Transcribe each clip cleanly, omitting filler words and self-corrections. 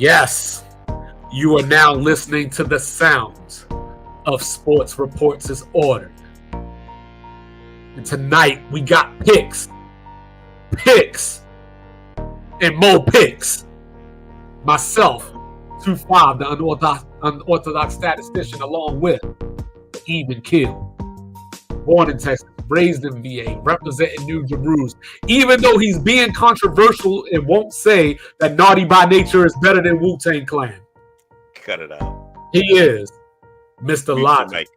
Yes, you are now listening to the sounds of Sports Reports as Ordered. And tonight we got picks, and more picks. Myself, 2-5, the unorthodox statistician, along with the Even Kill. Born in Texas, raised in VA, representing New Jerusalem. Even though he's being controversial and won't say that Naughty by Nature is better than Wu-Tang Clan. Cut it out. He is Mr. Logic.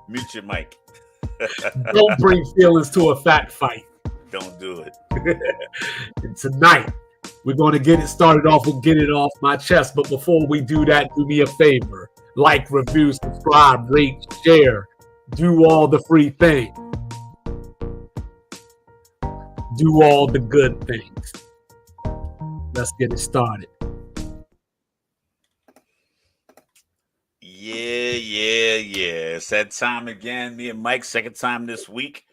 Mute your mic. Don't bring feelings to a fact fight. Don't do it. And tonight, we're going to get it started off and get it off my chest. But before we do that, do me a favor. Like, review, subscribe, rate, share. Do all the free things. Do all the good things. Let's get it started. Yeah. It's that time again. Me and Mike, second time this week.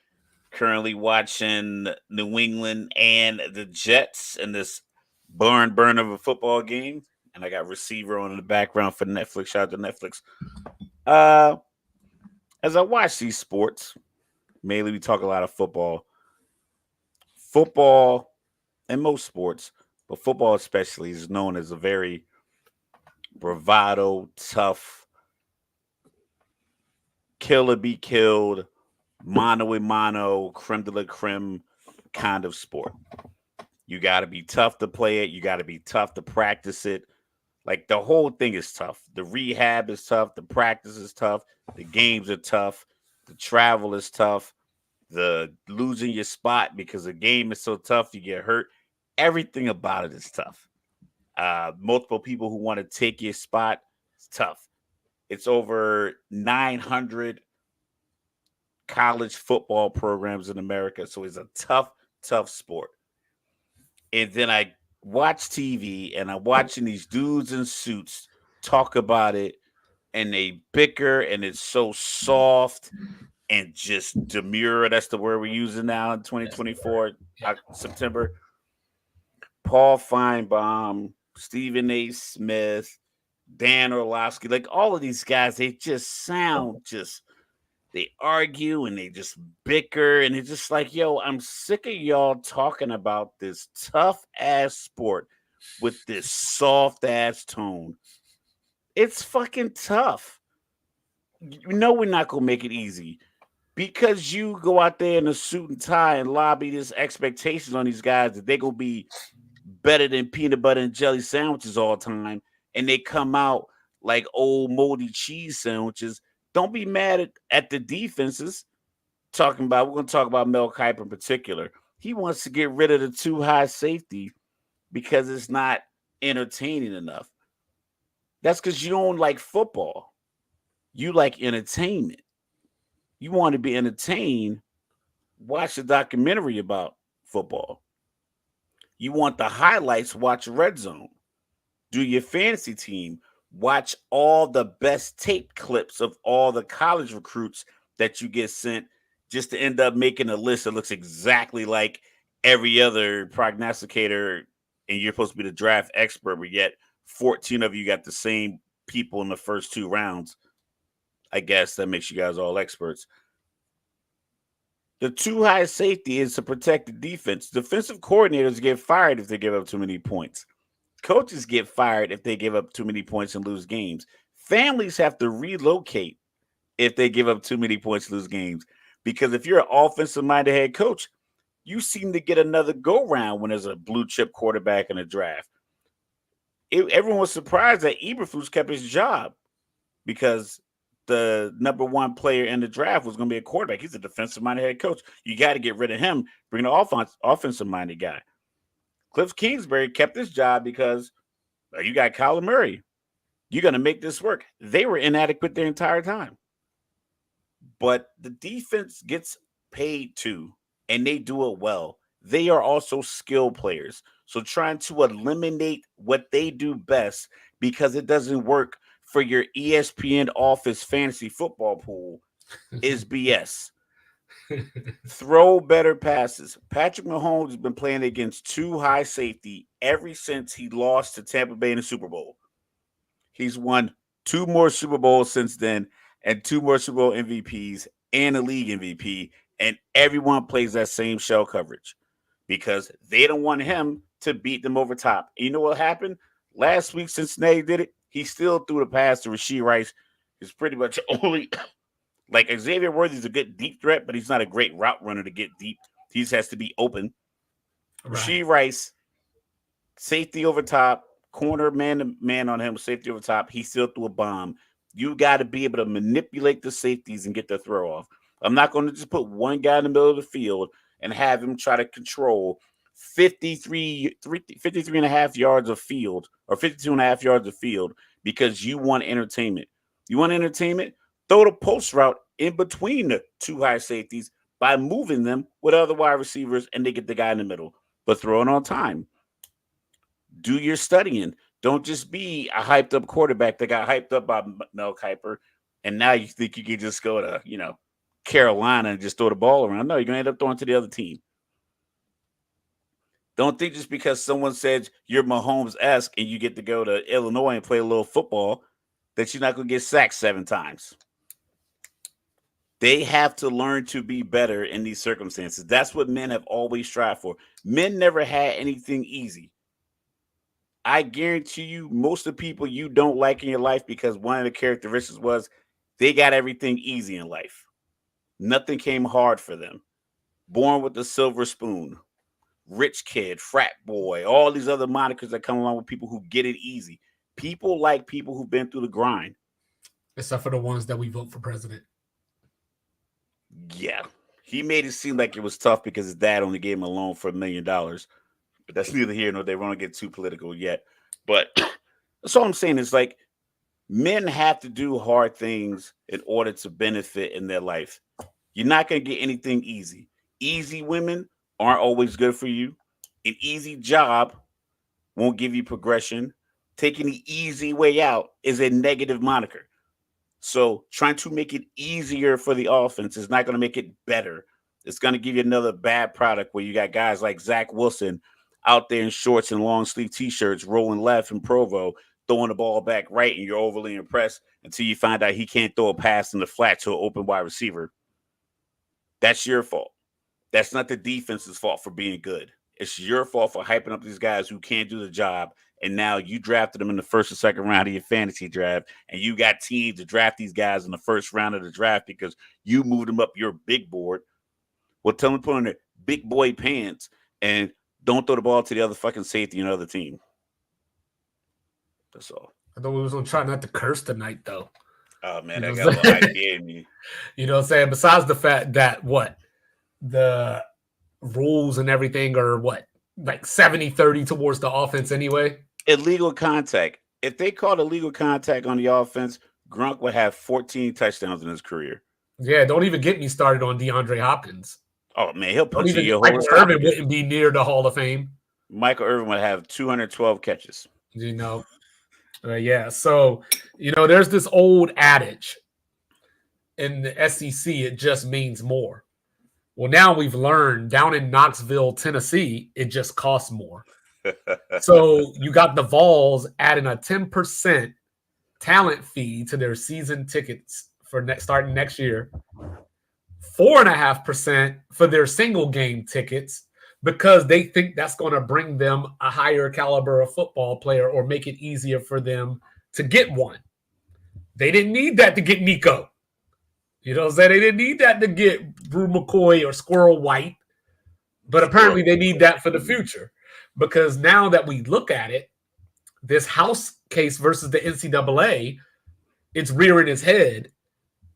Currently watching New England and the Jets in this burn of a football game. And I got Receiver on in the background for Netflix. Shout out to Netflix. As I watch these sports, mainly we talk a lot of football. Football and most sports, but football especially, is known as a very bravado, tough, kill or be killed, mano a mano, creme de la creme kind of sport. You got to be tough to play it. You got to be tough to practice it. Like, the whole thing is tough. The rehab is tough. The practice is tough. The games are tough. The travel is tough. The losing your spot because the game is so tough, you get hurt. Everything about it is tough. Multiple people who want to take your spot, it's tough. It's over 900 college football programs in America. So it's a tough sport. And then I watch TV and I'm watching these dudes in suits talk about it, and they bicker, and it's so soft and just demure. That's the word we're using now in 2024, September. Paul Feinbaum, Stephen A. Smith, Dan Orlovsky, like all of these guys, they just sound they argue and they just bicker, and it's just like, yo, I'm sick of y'all talking about this tough ass sport with this soft ass tone. It's fucking tough. You know we're not gonna make it easy because you go out there in a suit and tie and lobby this expectations on these guys that they're gonna be better than peanut butter and jelly sandwiches all the time, and they come out like old moldy cheese sandwiches. Don't be mad at the defenses. We're going to talk about Mel Kiper in particular. He wants to get rid of the too high safety because it's not entertaining enough. That's because you don't like football. You like entertainment. You want to be entertained, watch a documentary about football. You want the highlights, watch Red Zone. Do your fantasy team, watch all the best tape clips of all the college recruits that you get sent, just to end up making a list that looks exactly like every other prognosticator, and you're supposed to be the draft expert, but yet 14 of you got the same people in the first two rounds. I guess that makes you guys all experts. The too high safety is to protect the defense. Defensive coordinators get fired if they give up too many points. Coaches get fired if they give up too many points and lose games. Families have to relocate if they give up too many points and lose games. Because if you're an offensive-minded head coach, you seem to get another go-round when there's a blue-chip quarterback in a draft. Everyone was surprised that Eberflus kept his job because the number one player in the draft was going to be a quarterback. He's a defensive-minded head coach. You got to get rid of him, bring an offensive-minded guy. Cliff Kingsbury kept his job because you got Kyler Murray. You're going to make this work. They were inadequate the entire time. But the defense gets paid too, and they do it well. They are also skill players. So trying to eliminate what they do best because it doesn't work for your ESPN office fantasy football pool is BS. Throw better passes. Patrick Mahomes has been playing against two high safety ever since he lost to Tampa Bay in the Super Bowl. He's won 2 more Super Bowls since then and 2 more Super Bowl MVPs and a league MVP. And everyone plays that same shell coverage because they don't want him to beat them over top. And you know what happened? Last week, Cincinnati did it. He still threw the pass to Rashee Rice. He's pretty much only like Xavier Worthy's a good deep threat, but he's not a great route runner to get deep. He just has to be open. Right. Rashee Rice, safety over top, corner man to man on him, safety over top. He still threw a bomb. You got to be able to manipulate the safeties and get the throw off. I'm not going to just put one guy in the middle of the field and have him try to control 53 and a half yards of field or 52 and a half yards of field because you want entertainment. You want entertainment? Throw the post route in between the two high safeties by moving them with other wide receivers and they get the guy in the middle. But throw it on time. Do your studying. Don't just be a hyped up quarterback that got hyped up by Mel Kiper and now you think you can just go to, Carolina and just throw the ball around. No, you're going to end up throwing to the other team. Don't think just because someone says you're Mahomes-esque and you get to go to Illinois and play a little football that you're not going to get sacked 7 times. They have to learn to be better in these circumstances. That's what men have always strived for. Men never had anything easy. I guarantee you most of the people you don't like in your life because one of the characteristics was they got everything easy in life. Nothing came hard for them. Born with the silver spoon, rich kid, frat boy, all these other monikers that come along with people who get it easy. People like people who've been through the grind. Except for the ones that we vote for president. Yeah. He made it seem like it was tough because his dad only gave him a loan for $1 million. But that's neither here nor there. We don't get too political yet. But that's all I'm saying is like men have to do hard things in order to benefit in their life. You're not going to get anything easy. Easy women aren't always good for you. An easy job won't give you progression. Taking the easy way out is a negative moniker. So trying to make it easier for the offense is not going to make it better. It's going to give you another bad product where you got guys like Zach Wilson out there in shorts and long sleeve T-shirts rolling left in Provo, throwing the ball back right, and you're overly impressed until you find out he can't throw a pass in the flat to an open wide receiver. That's your fault. That's not the defense's fault for being good. It's your fault for hyping up these guys who can't do the job, and now you drafted them in the first or second round of your fantasy draft, and you got teams to draft these guys in the first round of the draft because you moved them up your big board. Well, tell them to put on their big boy pants and don't throw the ball to the other fucking safety and other team. That's all. I thought we was going to try not to curse tonight, though. Oh, man, I got a little idea in me. You know what I'm saying? Besides the fact that the rules and everything are like 70-30 towards the offense anyway? Illegal contact. If they called illegal contact on the offense, Gronk would have 14 touchdowns in his career. Yeah, don't even get me started on DeAndre Hopkins. Oh, man, he'll put you in your whole Michael Irvin wouldn't be near the Hall of Fame. Michael Irvin would have 212 catches. Yeah. So, there's this old adage in the SEC, it just means more. Well, now we've learned down in Knoxville, Tennessee, it just costs more. So you got the Vols adding a 10% talent fee to their season tickets for starting next year. 4.5% for their single game tickets because they think that's going to bring them a higher caliber of football player or make it easier for them to get one. They didn't need that to get Nico. You know what I'm saying? They didn't need that to get Brew McCoy or Squirrel White. But apparently they need that for the future. Because now that we look at it, this House case versus the NCAA, it's rearing its head.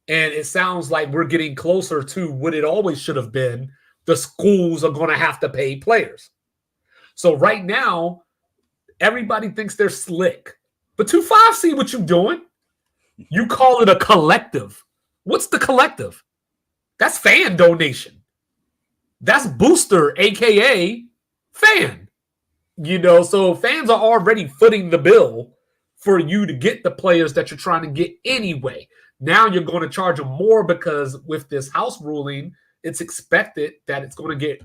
And it sounds like we're getting closer to what it always should have been. The schools are going to have to pay players. So right now, everybody thinks they're slick. But 2-5 see what you're doing. You call it a collective. What's the collective? That's fan donation. That's booster, a.k.a. fan. So fans are already footing the bill for you to get the players that you're trying to get anyway. Now you're going to charge them more because with this House ruling, it's expected that it's going to get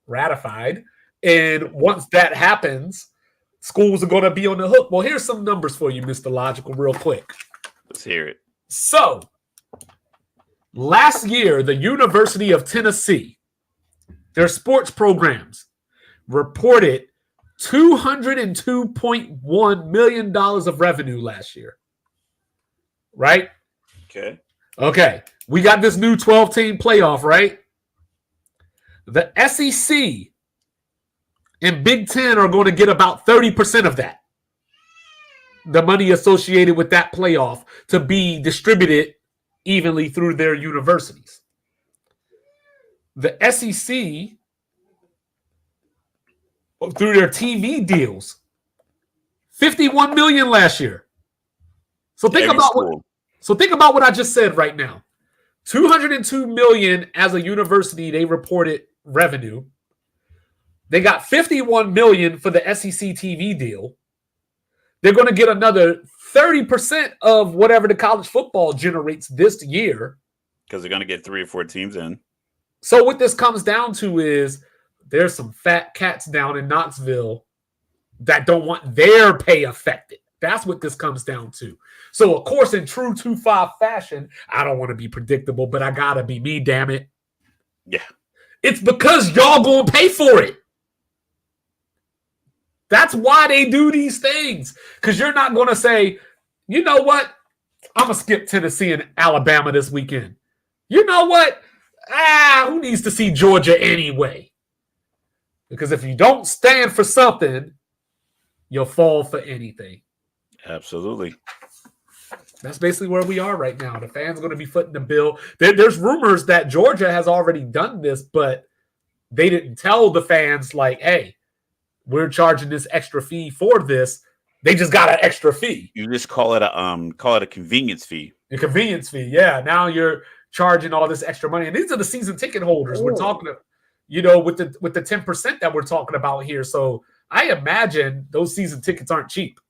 ratified. And once that happens, schools are going to be on the hook. Well, here's some numbers for you, Mr. Logical, real quick. Let's hear it. So, last year, the University of Tennessee, their sports programs reported $202.1 million of revenue last year. Right? Okay. We got this new 12-team playoff, right? The SEC and Big Ten are going to get about 30% of that. The money associated with that playoff to be distributed evenly through their universities. The SEC, through their TV deals, $51 million last year. So think about what I just said right now. $202 million as a university they reported revenue. They got $51 million for the SEC TV deal. They're going to get another 30% of whatever the college football generates this year. Because they're going to get 3 or 4 teams in. So what this comes down to is there's some fat cats down in Knoxville that don't want their pay affected. That's what this comes down to. So, of course, in true 2-5 fashion, I don't want to be predictable, but I got to be me, damn it. Yeah. It's because y'all going to pay for it. That's why they do these things. Because you're not going to say, you know what? I'm going to skip Tennessee and Alabama this weekend. You know what? Who needs to see Georgia anyway? Because if you don't stand for something, you'll fall for anything. Absolutely. That's basically where we are right now. The fans are going to be footing the bill. There's rumors that Georgia has already done this, but they didn't tell the fans, like, hey, we're charging this extra fee for this. They just got an extra fee. You just call it a convenience fee. A convenience fee, yeah. Now you're charging all this extra money. And these are the season ticket holders we're talking about, with the 10% that we're talking about here. So I imagine those season tickets aren't cheap.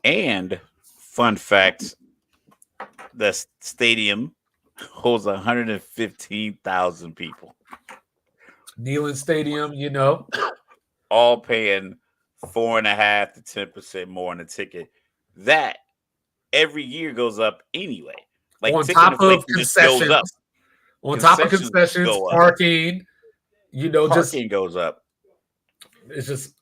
And fun fact, the stadium holds 115,000 people. Neyland Stadium, all paying 4.5% to 10% more on the ticket. That every year goes up anyway. Like on top of concessions, parking, parking goes up. It's just,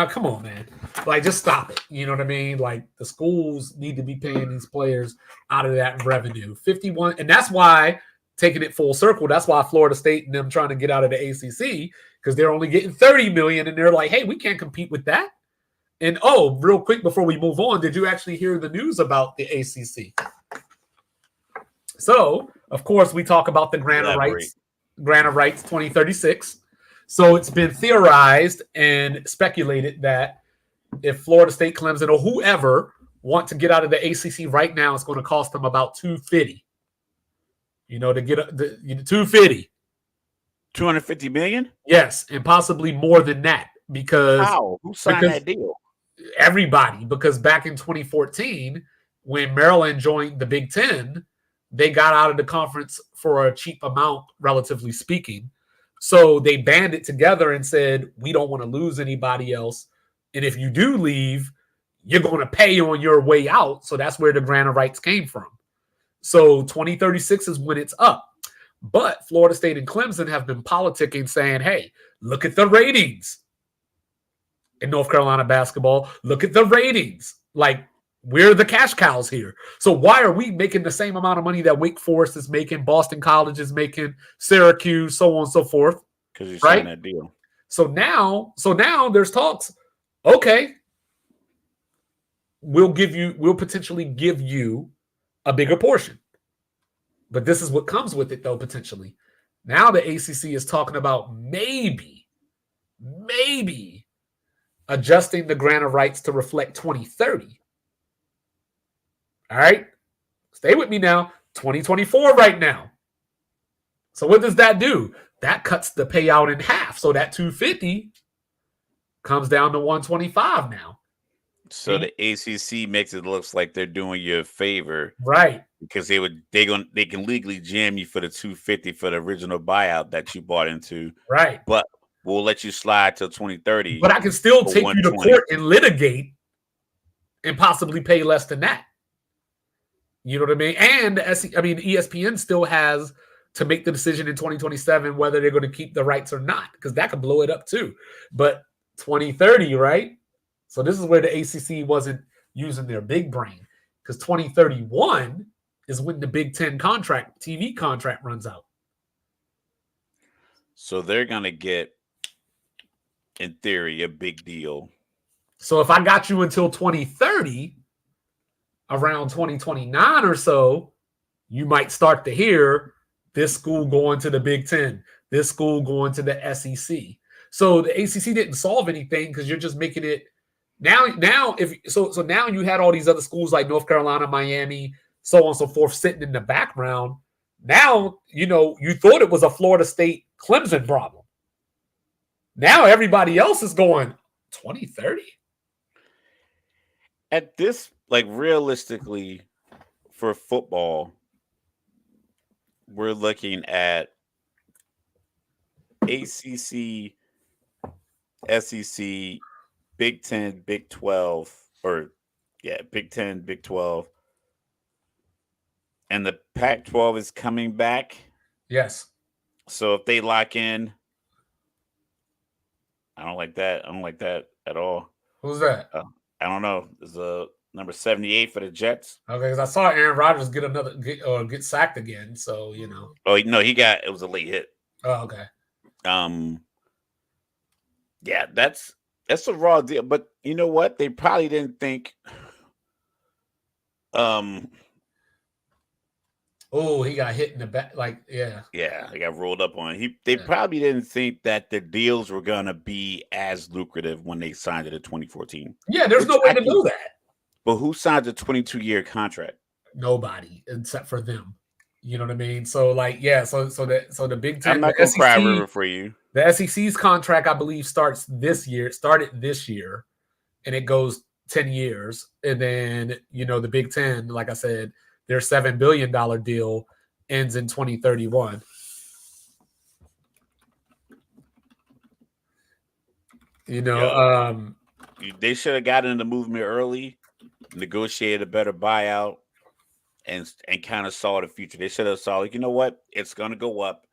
come on, man. Like, just stop it. You know what I mean? Like, the schools need to be paying these players out of that revenue. 51, and that's why, taking it full circle, that's why Florida State and them trying to get out of the ACC, because they're only getting $30 million, and they're like, hey, we can't compete with that. And, real quick before we move on, did you actually hear the news about the ACC? So, of course, we talk about the grant of rights 2036. So it's been theorized and speculated that if Florida State, Clemson, or whoever want to get out of the ACC right now, it's going to cost them about $250. To get the $250. $250 million? Yes, and possibly more than that because who signed that deal? Everybody. Because back in 2014, when Maryland joined the Big Ten, they got out of the conference for a cheap amount, relatively speaking. So they banded together and said, we don't want to lose anybody else. And if you do leave, you're going to pay on your way out. So that's where the grant of rights came from. So 2036 is when it's up. But Florida State and Clemson have been politicking, saying, hey, look at the ratings in North Carolina basketball. Look at the ratings. Like, we're the cash cows here. So why are we making the same amount of money that Wake Forest is making, Boston College is making, Syracuse, so on and so forth? Because you signed that deal. So now there's talks. Okay, we'll potentially give you a bigger portion. But this is what comes with it, though, potentially. Now the ACC is talking about maybe adjusting the grant of rights to reflect 2030. All right? Stay with me now. 2024 right now. So what does that do? That cuts the payout in half. So that 250 comes down to 125 now. So the ACC makes it looks like they're doing you a favor, Right. because they can legally jam you for the 250 for the original buyout that you bought into, Right. but we'll let you slide till 2030. But I can still for take you to 120. court and litigate and possibly pay less than that. You know what I mean? And ESPN still has to make the decision in 2027 whether they're going to keep the rights or not, because that could blow it up too. But 2030, right? So this is where the ACC wasn't using their big brain, because 2031 is when the Big Ten TV contract runs out. So they're gonna get, in theory, a big deal. So if I got you until 2030, around 2029 or so, you might start to hear this school going to the Big Ten, this school going to the SEC. So the ACC didn't solve anything, because you're just making it now. Now you had all these other schools like North Carolina, Miami, so on and so forth, sitting in the background. Now, you thought it was a Florida State Clemson problem. Now everybody else is going 2030. At this, realistically, for football, we're looking at ACC, SEC, Big Ten, Big 12, Big Ten, Big 12, and the Pac-12 is coming back. Yes. So if they lock in, I don't like that. I don't like that at all. Who's that? I don't know. There's a number 78 for the Jets. Okay, because I saw Aaron Rodgers get sacked again. So Oh no, it was a late hit. Oh, okay. Yeah, that's a raw deal. But you know what? They probably didn't think. Oh, he got hit in the back. Yeah, he got rolled up on. They probably didn't think that the deals were gonna be as lucrative when they signed it in 2014. Yeah, there's no way to know that. But who signed a 22-year contract? Nobody, except for them. You know what I mean? So the Big Ten. I'm not gonna cry river for you. The SEC's contract, I believe, started this year, and it goes 10 years. And then, the Big Ten, like I said, their $7 billion deal ends in 2031. They should have gotten in the movement early, negotiated a better buyout, and kind of saw the future. They should have saw, you know what? It's going to go up.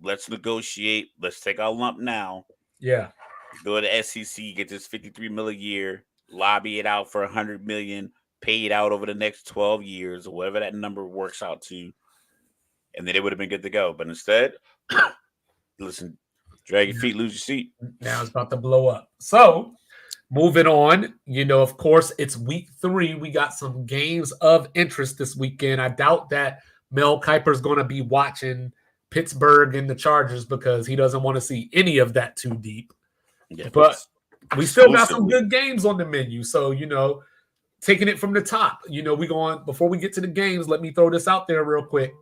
Let's negotiate. Let's take our lump now. Yeah. Go to the SEC, get this $53 million a year, lobby it out for $100 million, pay it out over the next 12 years, or whatever that number works out to, and then it would have been good to go. But instead, listen, drag your feet, lose your seat. Now it's about to blow up. So, moving on, of course, it's week 3. We got some games of interest this weekend. I doubt that Mel Kiper's going to be watching Pittsburgh and the Chargers, because he doesn't want to see any of that too deep. Yeah, but we still got some good games on the menu. So, taking it from the top, before we get to the games, let me throw this out there real quick.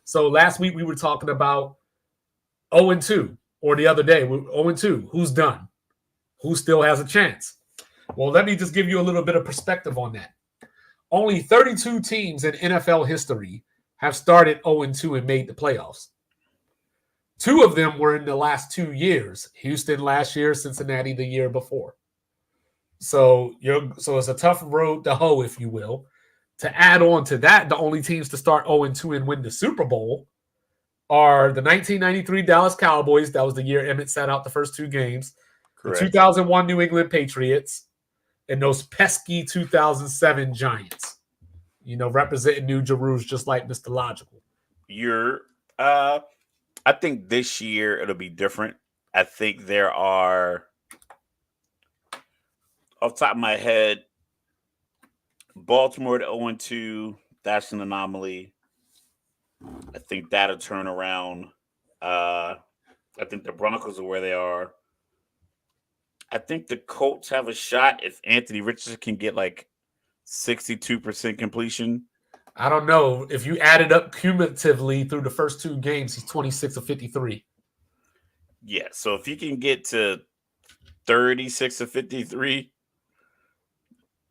So last week we were talking about 0-2, or the other day, 0-2. Who's done? Who still has a chance? Well, let me just give you a little bit of perspective on that. Only 32 teams in NFL history have started 0-2 and made the playoffs. 2 of them were in the last 2 years. Houston last year, Cincinnati the year before. So it's a tough road to hoe, if you will. To add on to that, the only teams to start 0-2 and win the Super Bowl are the 1993 Dallas Cowboys. That was the year Emmett sat out the first 2 games. Correct. The 2001 New England Patriots, and those pesky 2007 Giants. Representing New Jerusalem, just like Mr. Logical. I think this year it'll be different. I think there are, off the top of my head, Baltimore to 0-2, that's an anomaly. I think that'll turn around. I think the Broncos are where they are. I think the Colts have a shot if Anthony Richardson can get 62% completion. I don't know. If you add it up cumulatively through the first 2 games, he's 26 of 53. Yeah, so if he can get to 36 of 53,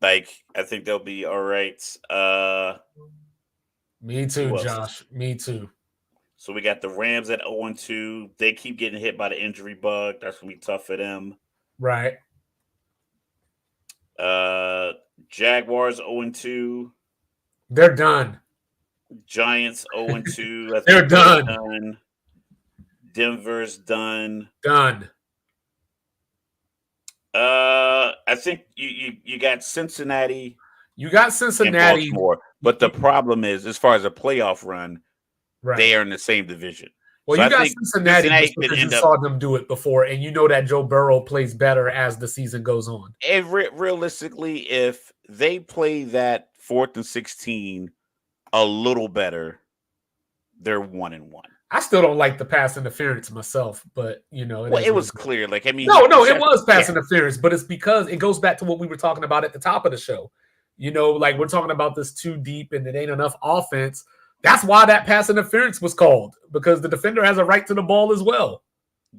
Like, I think they'll be all right. Me too, Who else? Josh. Me too. So we got the Rams at 0-2. They keep getting hit by the injury bug. That's gonna be tough for them. Right. Jaguars 0-2. They're done. Giants 0-2. I think They're done. done. Denver's done. Done. I think you got Cincinnati. You got And Cincinnati. Baltimore. But the problem is, as far as a playoff run, Right. they are in the same division. Well, So you I got think Cincinnati Cincinnati just could because you end up- saw them do it before, and you know that Joe Burrow plays better as the season goes on. Realistically, if they play that 4th and 16 a little better, they're 1-1. I still don't like the pass interference myself, but you know, Well, is it what was it is. clear. Like, I mean, No, it was pass yeah. interference, but it's because it goes back to what we were talking about at the top of the show. You know, like we're talking about this too deep and it ain't enough offense. That's why that pass interference was called, because the defender has a right to the ball as well.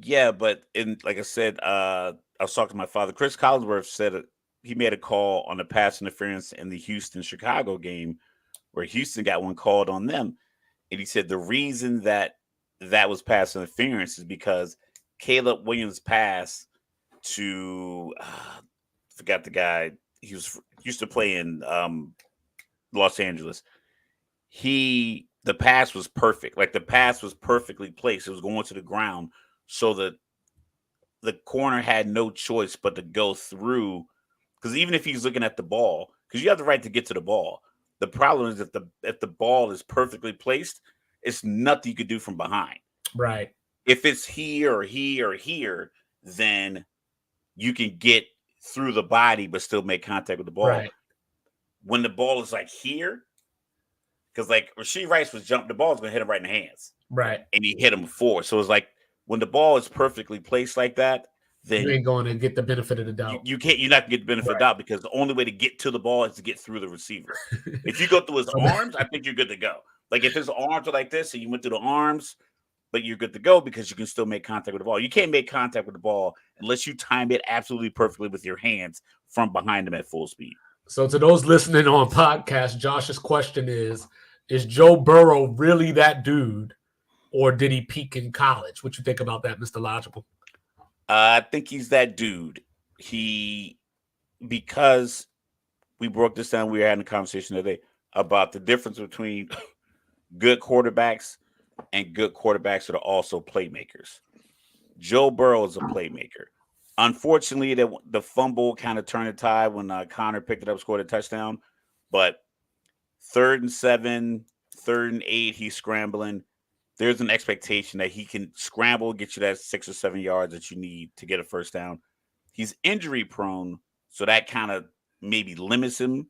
Yeah, but like I said, I was talking to my father. Chris Collinsworth said he made a call on the pass interference in the Houston-Chicago game where Houston got one called on them. And he said the reason that was pass interference is because Caleb Williams' pass to forgot the guy. He used to play in Los Angeles. The pass was perfect. Like, the pass was perfectly placed. It was going to the ground, so that the corner had no choice but to go through. Because even if he's looking at the ball, because you have the right to get to the ball, the problem is if the ball is perfectly placed, it's nothing you could do from behind. Right. If it's here or here or here, then you can get through the body but still make contact with the ball. Right. When the ball is like here, because like Rashee Rice was jumping, the ball was going to hit him right in the hands. Right. And he hit him before. So it's like when the ball is perfectly placed like that, then you ain't going to get the benefit of the doubt. you're not going to get the benefit of the doubt, because the only way to get to the ball is to get through the receiver. If you go through his arms, I think you're good to go. Like, if his arms are like this and you went through the arms, but you're good to go because you can still make contact with the ball. You can't make contact with the ball unless you time it absolutely perfectly with your hands from behind him at full speed. So to those listening on podcast, Josh's question is Joe Burrow really that dude, or did he peak in college? What you think about that, Mr. Logical? I think he's that dude. Because we broke this down, we were having a conversation today about the difference between good quarterbacks and good quarterbacks that are also playmakers. Joe Burrow is a playmaker. Unfortunately, the fumble kind of turned the tide when Connor picked it up, scored a touchdown. But 3rd and 7, 3rd and 8, he's scrambling. There's an expectation that he can scramble, get you that 6 or 7 yards that you need to get a first down. He's injury prone, so that kind of maybe limits him.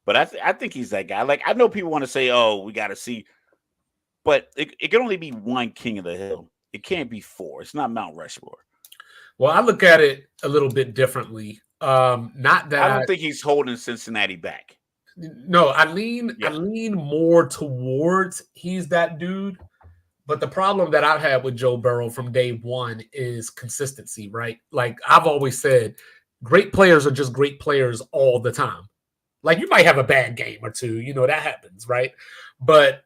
But I think he's that guy. Like, I know people want to say, oh, we got to see. But it can only be one king of the hill. It can't be 4. It's not Mount Rushmore. Well, I look at it a little bit differently. Not that I don't think he's holding Cincinnati back. No, I lean more towards he's that dude. But the problem that I've had with Joe Burrow from day one is consistency, right? Like I've always said, great players are just great players all the time. Like, you might have a bad game or two, you know, that happens, right? But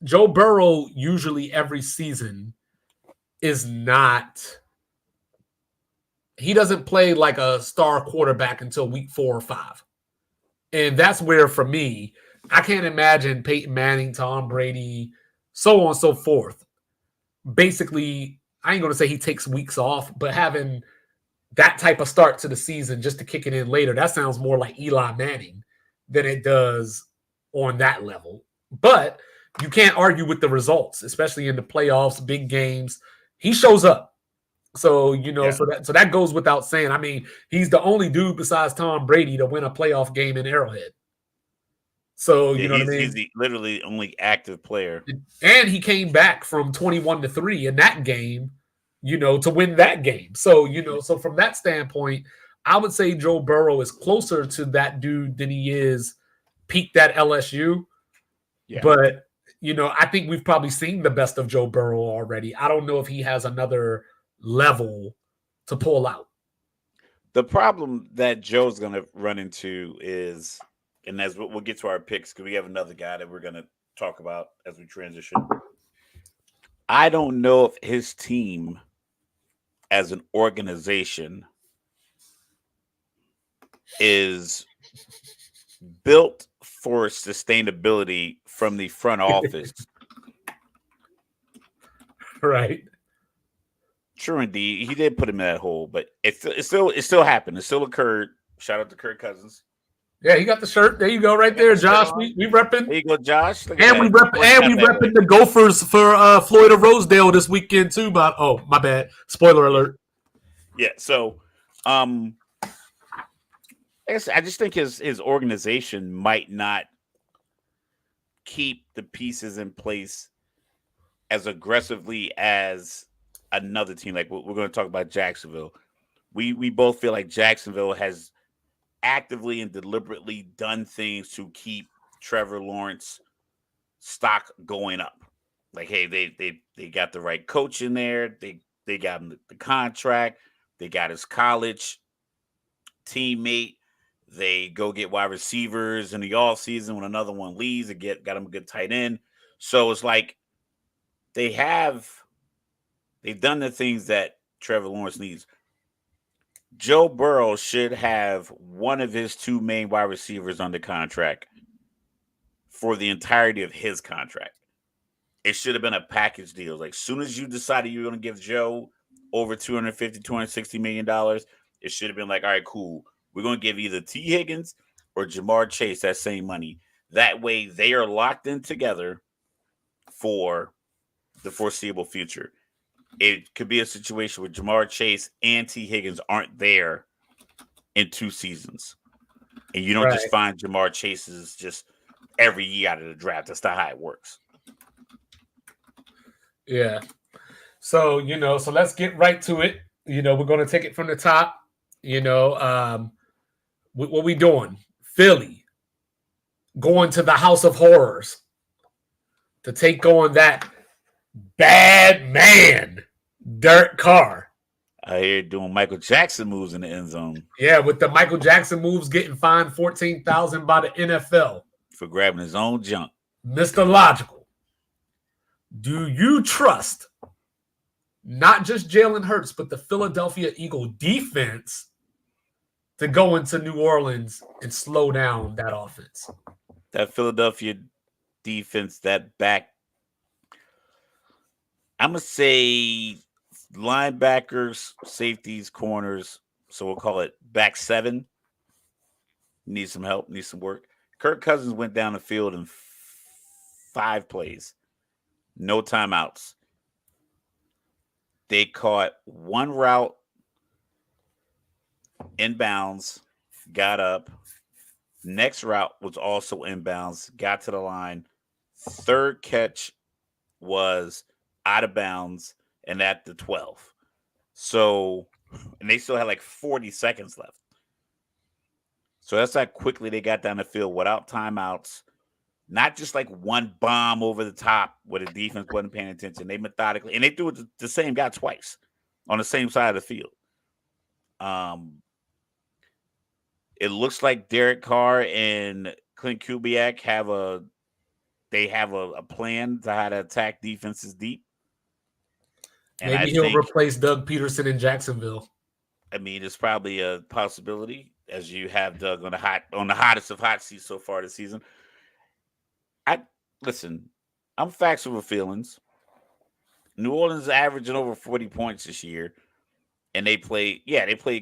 Joe Burrow usually every season is not – he doesn't play like a star quarterback until week 4 or 5. And that's where, for me, I can't imagine Peyton Manning, Tom Brady, so on and so forth. Basically, I ain't going to say he takes weeks off, but having that type of start to the season just to kick it in later, that sounds more like Eli Manning than it does on that level. But you can't argue with the results, especially in the playoffs, big games. He shows up. So, you know, so that goes without saying. I mean, he's the only dude besides Tom Brady to win a playoff game in Arrowhead. So, you know what I mean? He's literally only active player. And he came back from 21-3 in that game, you know, to win that game. So, you know, so from that standpoint, I would say Joe Burrow is closer to that dude than he is peaked at LSU. Yeah. But, you know, I think we've probably seen the best of Joe Burrow already. I don't know if he has another level to pull out. The problem that Joe's going to run into is, and as we'll get to our picks because we have another guy that we're going to talk about as we transition. I don't know if his team as an organization is built for sustainability from the front office. Right. True, indeed, he did put him in that hole, but it still happened. It still occurred. Shout out to Kirk Cousins. Yeah, he got the shirt. There you go, right there, Josh. We repping. There you go, Josh. We repping the Gophers for Florida Rosedale this weekend too. But my bad. Spoiler alert. Yeah. So, I just think his organization might not keep the pieces in place as aggressively as another team. Like we're going to talk about Jacksonville. We both feel like Jacksonville has actively and deliberately done things to keep Trevor Lawrence stock going up. Like, hey, they got the right coach in there. They got him the contract. They got his college teammate. They go get wide receivers in the offseason when another one leaves. They got him a good tight end. So it's like they've done the things that Trevor Lawrence needs. Joe Burrow should have one of his two main wide receivers under contract for the entirety of his contract. It should have been a package deal. Like, as soon as you decided you were going to give Joe over $250, $260 million, it should have been like, all right, cool. We're going to give either T. Higgins or Jamar Chase that same money. That way they are locked in together for the foreseeable future. It could be a situation where Jamar Chase and T. Higgins aren't there in 2 seasons. And you don't just find Jamar Chase's just every year out of the draft. That's not how it works. Yeah. So, so let's get right to it. We're going to take it from the top. What we doing? Philly going to the House of Horrors to take on that bad man, Derek Carr. I hear doing Michael Jackson moves in the end zone. Yeah, with the Michael Jackson moves, getting fined $14,000 by the NFL for grabbing his own junk. Mr. Logical, do you trust not just Jalen Hurts, but the Philadelphia Eagle defense to go into New Orleans and slow down that offense? That Philadelphia defense, that back, I'm going to say linebackers, safeties, corners, so we'll call it back 7. Need some help, need some work. Kirk Cousins went down the field in 5 plays. No timeouts. They caught one route inbounds, got up. Next route was also inbounds, got to the line. Third catch was out of bounds and at the 12. So, and they still had like 40 seconds left. So that's how quickly they got down the field without timeouts. Not just like one bomb over the top where the defense wasn't paying attention. They methodically, and they threw it to the same guy twice on the same side of the field. It looks like Derek Carr and Clint Kubiak have a plan to how to attack defenses deep. And maybe he'll replace Doug Peterson in Jacksonville. I mean, it's probably a possibility, as you have Doug on the hottest of hot seats so far this season. Listen, I'm facts over feelings. New Orleans is averaging over 40 points this year. And they played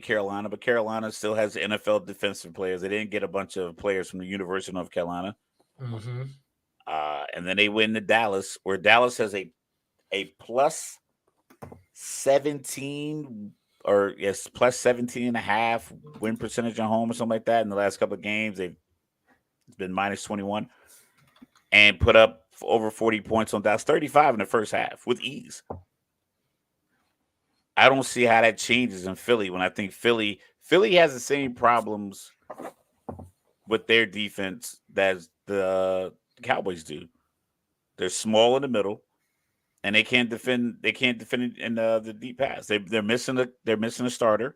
Carolina, but Carolina still has NFL defensive players. They didn't get a bunch of players from the University of North Carolina. Mm-hmm. And then they win to Dallas, where Dallas has a plus 17 plus 17 and a half win percentage at home or something like that. In the last couple of games, it's been minus 21 and put up over 40 points on Dallas, 35 in the first half with ease. I don't see how that changes in Philly when I think Philly has the same problems with their defense that the Cowboys do. They're small in the middle, and they can't defend. They can't defend in the deep pass. They're missing a starter.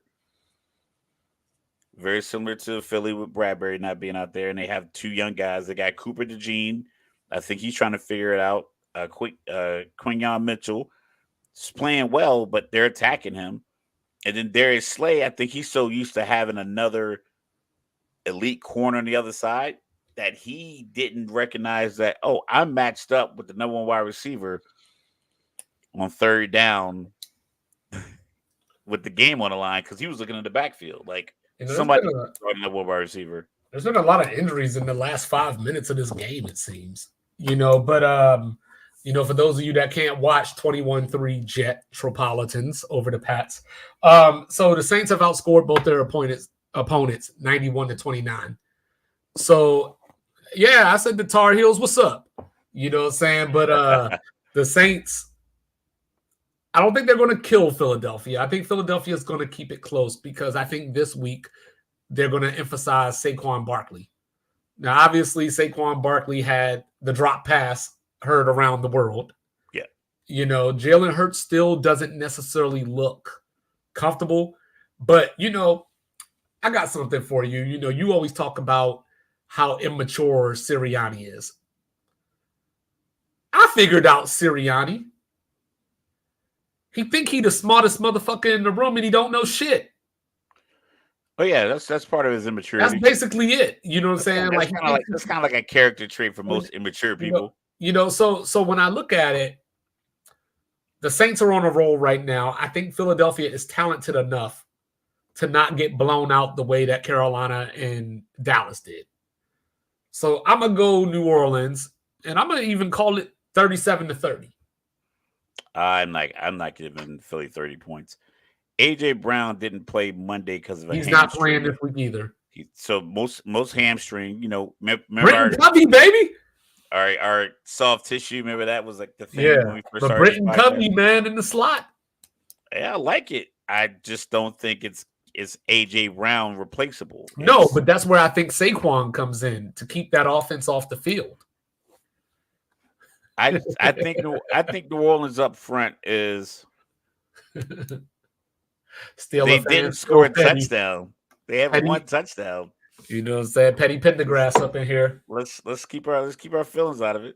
very similar to Philly with Bradbury not being out there, and they have two young guys. They got Cooper DeJean. I think he's trying to figure it out. Quinyon Mitchell is playing well, but they're attacking him. And then Darius Slay, I think he's so used to having another elite corner on the other side that he didn't recognize that, oh, I'm matched up with the number one wide receiver on third down with the game on the line because he was looking in the backfield. Like somebody starting number one wide receiver. There's been a lot of injuries in the last 5 minutes of this game, it seems. But for those of you that can't watch 21-3 Jet Tropolitans over the Pats. So the Saints have outscored both their opponents 91-29. So yeah, I said the Tar Heels, what's up? You know what I'm saying? But the Saints, I don't think they're going to kill Philadelphia. I think Philadelphia is going to keep it close because I think this week they're going to emphasize Saquon Barkley. Now, obviously, Saquon Barkley had the drop pass heard around the world. Yeah. Jalen Hurts still doesn't necessarily look comfortable. But, I got something for you. You always talk about how immature Sirianni is. I figured out Sirianni. He think he the smartest motherfucker in the room and he don't know shit. Oh yeah, that's part of his immaturity. That's basically it. You know what I'm saying? That's kind of like a character trait for most immature people. So when I look at it, the Saints are on a roll right now. I think Philadelphia is talented enough to not get blown out the way that Carolina and Dallas did. So I'm gonna go New Orleans, and I'm gonna even call it 37-30. I'm not giving Philly 30 points. AJ Brown didn't play Monday because of a hamstring. He's not playing this week either. So most hamstring, remember Britton Covey, baby. Our soft tissue. Remember that was like the thing when we first started. Britton Covey, man, in the slot. Yeah, I like it. I just don't think it's AJ Brown replaceable. No, but that's where I think Saquon comes in to keep that offense off the field. I think New Orleans up front is still. They didn't score a touchdown. They have one touchdown. You know what I'm saying? Petty Pendergrass up in here. Let's keep our feelings out of it.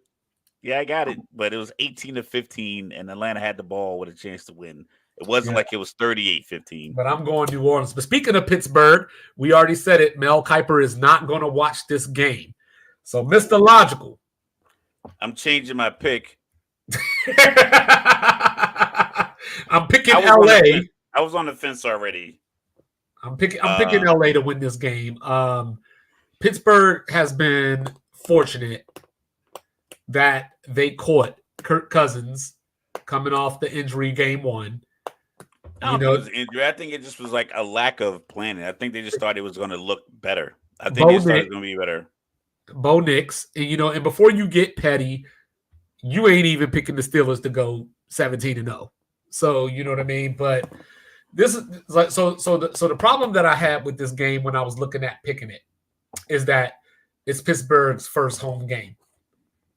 Yeah, I got it. But it was 18-15, and Atlanta had the ball with a chance to win. It wasn't like it was 38-15. But I'm going New Orleans. But speaking of Pittsburgh, we already said it. Mel Kiper is not going to watch this game. So, Mr. Logical. I'm changing my pick. I'm picking LA. I was on the fence already. I'm picking LA to win this game. Pittsburgh has been fortunate that they caught Kirk Cousins coming off the injury game one. I think it was injury. I think it just was like a lack of planning. I think they just thought it was going to look better. I think they thought it was going to be better. Bo Nix, and before you get petty, you ain't even picking the Steelers to go 17-0. So you know what I mean. But this is like so the problem that I had with this game when I was looking at picking it is that it's Pittsburgh's first home game.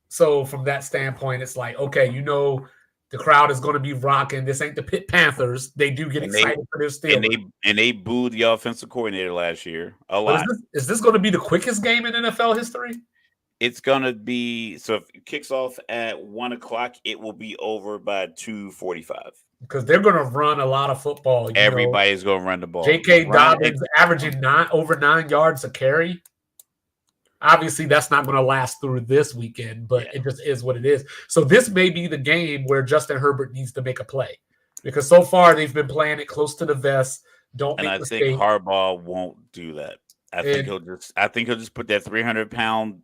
So from that standpoint, it's like, okay, the crowd is going to be rocking. This ain't the Pitt Panthers. They do get excited for their Steelers. And they booed the offensive coordinator last year a lot. Is this going to be the quickest game in NFL history? It's going to be. So if it kicks off at 1:00, it will be over by 2:45. Because they're going to run a lot of football. Everybody's going to run the ball. J.K. Dobbins averaging over 9 yards a carry. Obviously, that's not going to last through this weekend, but it just is what it is. So this may be the game where Justin Herbert needs to make a play because so far they've been playing it close to the vest. Think Harbaugh won't do that. I think he'll just put that 300-pound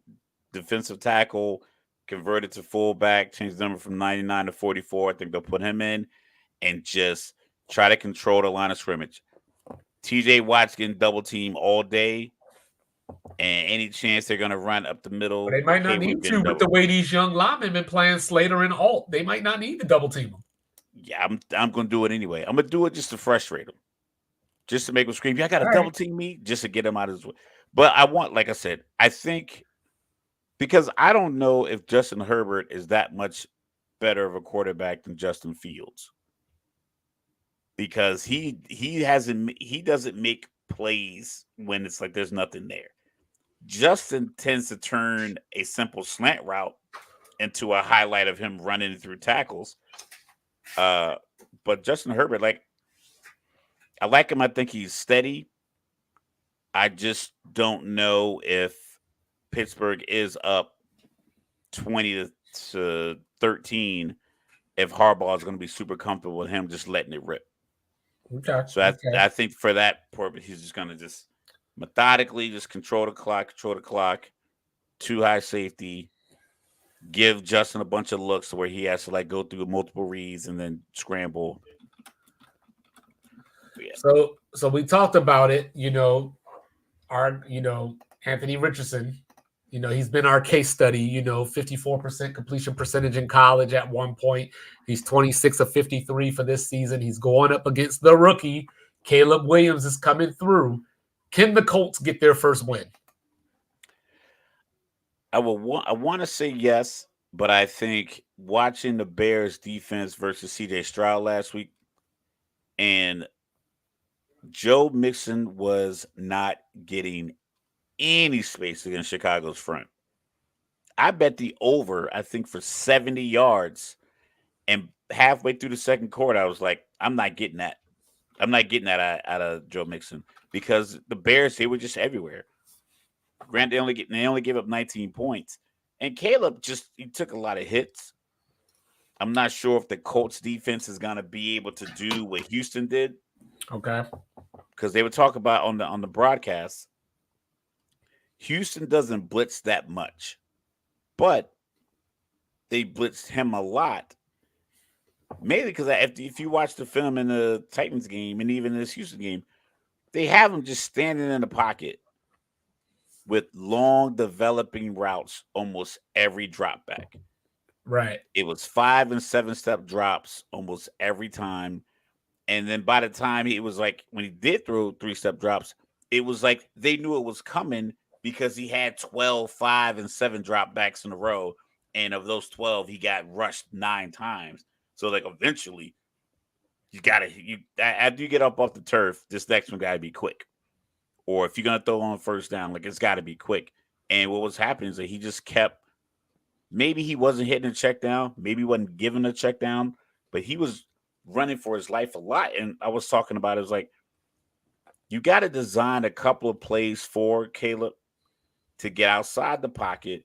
defensive tackle, convert it to fullback, change the number from 99 to 44. I think they'll put him in and just try to control the line of scrimmage. TJ Watt's getting double team all day. And any chance they're going to run up the middle. But they might not need to with the way these young linemen been playing Slater and Alt. They might not need to double team them. Yeah, I'm going to do it anyway. I'm going to do it just to frustrate them. Just to make them scream, I got to double team me, just to get them out of his way. But I want, like I said, I think because I don't know if Justin Herbert is that much better of a quarterback than Justin Fields. Because he doesn't make plays when it's like there's nothing there. Justin tends to turn a simple slant route into a highlight of him running through tackles. But Justin Herbert, like, I like him. I think he's steady. I just don't know if Pittsburgh is up 20-13 if Harbaugh is going to be super comfortable with him just letting it rip. Okay. So I think for that purpose, he's just going to just methodically just control the clock, too high safety, give Justin a bunch of looks where he has to like go through multiple reads and then scramble. Yeah. So we talked about it, Anthony Richardson, he's been our case study, 54% completion percentage in college at one point. He's 26 of 53 for this season. He's going up against the rookie. Caleb Williams is coming through. Can the Colts get their first win? I want to say yes, but I think watching the Bears defense versus CJ Stroud last week, and Joe Mixon was not getting any space against Chicago's front. I bet the over, I think, for 70 yards, and halfway through the second quarter, I was like, I'm not getting that. I'm not getting that out of Joe Mixon because the Bears, they were just everywhere. Grant, they only gave up 19 points. And Caleb he took a lot of hits. I'm not sure if the Colts defense is going to be able to do what Houston did. Okay. Because they would talk about on the broadcast, Houston doesn't blitz that much, but they blitzed him a lot. Mainly because if you watch the film in the Titans game and even this Houston game, they have him just standing in the pocket with long developing routes almost every drop back. Right. It was 5 and 7 step drops almost every time. And then by the time it was like when he did throw 3-step drops, it was like they knew it was coming because he had 12, 5, and 7 drop backs in a row. And of those 12, he got rushed 9 times. So like eventually after you get up off the turf, this next one got to be quick. Or if you're going to throw on first down, like it's got to be quick. And what was happening is that he just kept, maybe he wasn't hitting a check down, maybe he wasn't giving a check down, but he was running for his life a lot. And I was talking about it was like, you got to design a couple of plays for Caleb to get outside the pocket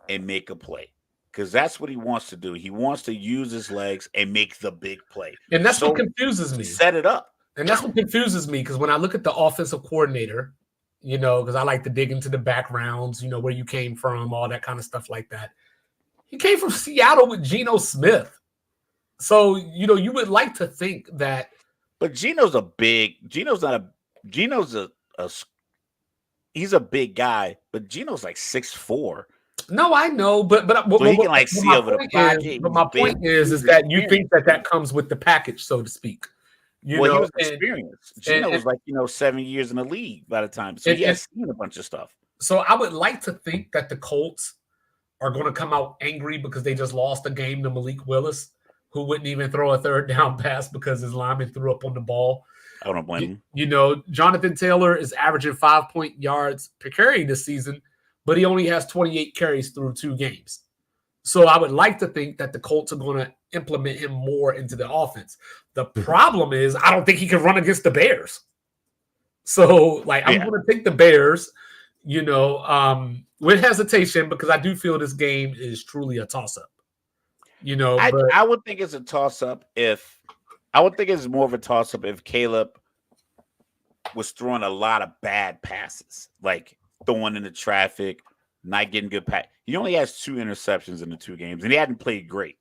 and make a play. Because that's what he wants to do. He wants to use his legs and make the big play. And that's what confuses me. Set it up. And that's what confuses me because when I look at the offensive coordinator, because I like to dig into the backgrounds, where you came from, all that kind of stuff like that. He came from Seattle with Geno Smith. So, you would like to think that. But Geno's he's a big guy, but Geno's like 6'4". No, I know, but so he can like see over the pocket. But my point is that you think that comes with the package, so to speak. He was experienced. Geno was like 7 years in the league by the time, so he has seen a bunch of stuff. So I would like to think that the Colts are going to come out angry because they just lost a game to Malik Willis, who wouldn't even throw a third down pass because his lineman threw up on the ball. I don't blame him. Jonathan Taylor is averaging 5 yards per carry this season, but he only has 28 carries through 2 games. So I would like to think that the Colts are going to implement him more into the offense. The problem is I don't think he can run against the Bears. So, I'm going to take the Bears, with hesitation because I do feel this game is truly a toss-up. I would think it's a toss-up I would think it's more of a toss-up if Caleb was throwing a lot of bad passes, like throwing into traffic, not getting good pass. He only has 2 interceptions in the 2 games, and he hadn't played great.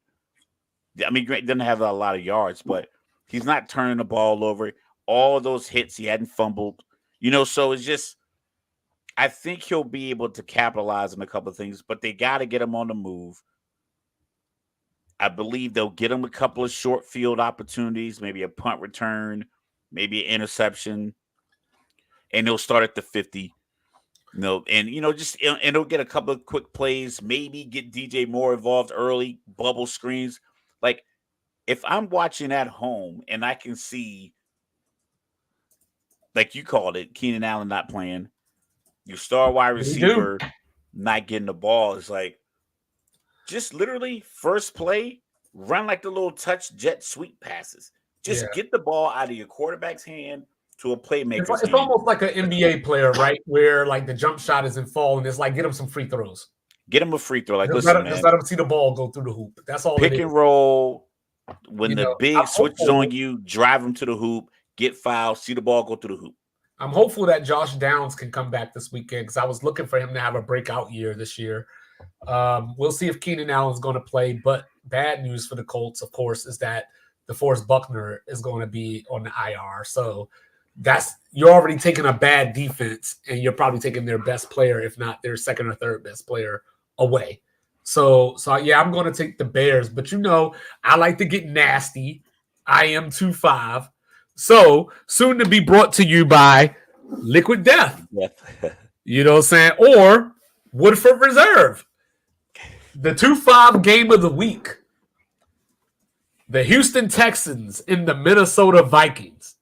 I mean, Grant doesn't have a lot of yards, but he's not turning the ball over. All of those hits, he hadn't fumbled. So it's just, I think he'll be able to capitalize on a couple of things, but they got to get him on the move. I believe they'll get him a couple of short field opportunities, maybe a punt return, maybe an interception, and he'll start at the 50. And he'll get a couple of quick plays, maybe get DJ Moore involved early, bubble screens. Like, if I'm watching at home and I can see like you called it, Keenan Allen not playing, your star wide We do. receiver not getting the ball is like just literally first play, run like the little touch jet sweep passes. Just get the ball out of your quarterback's hand to a playmaker's It's hand. almost like an NBA player, right? Where like the jump shot isn't falling. It's like get him some free throws. Get him a free throw. Like, Just listen, just man. let him see the ball go through the hoop. That's all. Pick it is. and roll. When You the know, big I'm switches hopeful- on you, drive him to the hoop, get fouled, see the ball go through the hoop. I'm hopeful that Josh Downs can come back this weekend because I was looking for him to have a breakout year this year. We'll see if Keenan Allen's going to play. But bad news for the Colts, of course, is that DeForest Buckner is going to be on the IR. So you're already taking a bad defense, and you're probably taking their best player, if not their second or third best player, away. So yeah, I'm going to take the Bears. But I like to get nasty. I am 2-5. So soon to be brought to you by Liquid Death. You know what I'm saying? Or Woodford Reserve. The 2-5 game of the week. The Houston Texans and the Minnesota Vikings.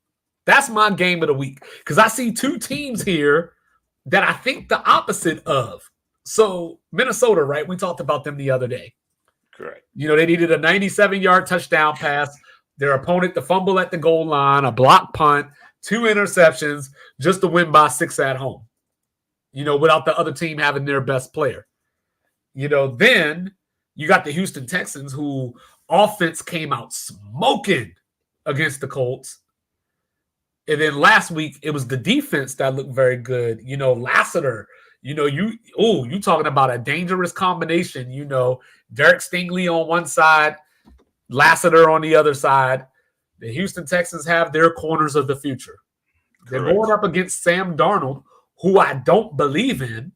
That's my game of the week. Because I see two teams here that I think the opposite of. So Minnesota, right? We talked about them the other day. Correct. They needed a 97-yard touchdown pass. Their opponent to fumble at the goal line, a block punt, 2 interceptions, just to win by 6 at home. Without the other team having their best player. Then you got the Houston Texans, who offense came out smoking against the Colts. And then last week, it was the defense that looked very good. Lassiter, you talking about a dangerous combination. Derek Stingley on one side, Lassiter on the other side. The Houston Texans have their corners of the future. They're going up against Sam Darnold, who I don't believe in.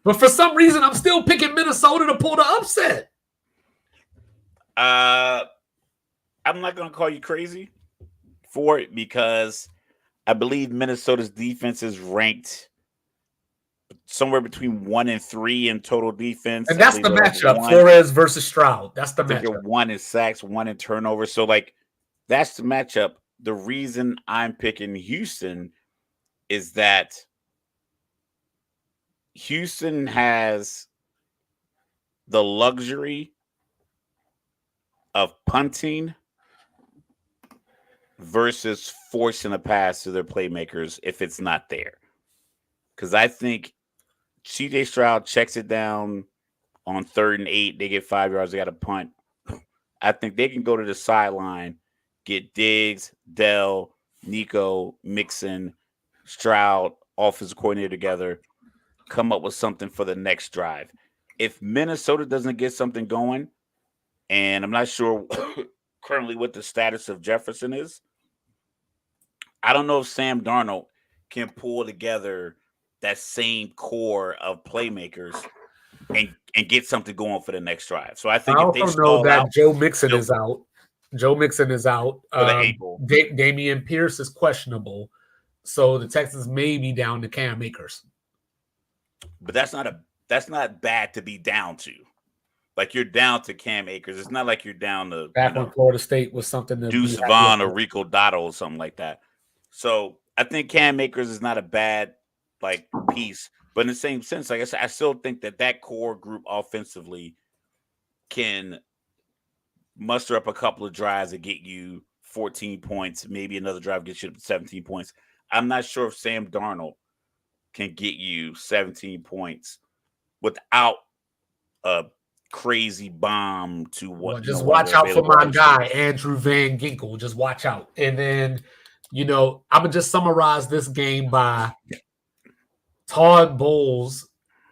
But for some reason, I'm still picking Minnesota to pull the upset. I'm not going to call you crazy for it because I believe Minnesota's defense is ranked somewhere between 1 and 3 in total defense. And that's the matchup, Flores versus Stroud. That's the matchup. 1 in sacks, 1 in turnovers. So, that's the matchup. The reason I'm picking Houston is that Houston has the luxury of punting versus forcing a pass to their playmakers if it's not there. Because I think CJ Stroud checks it down on 3rd and 8. They get 5 yards. They got to punt. I think they can go to the sideline, get Diggs, Dell, Nico, Mixon, Stroud, offensive coordinator together, come up with something for the next drive. If Minnesota doesn't get something going, and I'm not sure currently what the status of Jefferson is, I don't know if Sam Darnold can pull together that same core of playmakers and get something going for the next drive. So I think I if they also know that out, Joe Mixon is out. Joe Mixon is out. Damian Pierce is questionable. So the Texans may be down to Cam Akers. But that's not bad to be down to. Like you're down to Cam Akers. It's not like you're down to back when Florida State was something to Deuce Vaughn or Rico Dotto or something like that. So I think Cam Akers is not a bad piece. But in the same sense, like I said, I still think that core group offensively can muster up a couple of drives and get you 14 points. Maybe another drive gets you 17 points. I'm not sure if Sam Darnold can get you 17 points without a crazy bomb to what. Just watch out for my guy, Andrew Van Ginkel. Just watch out. And then, I'm going to just summarize this game by Todd Bowles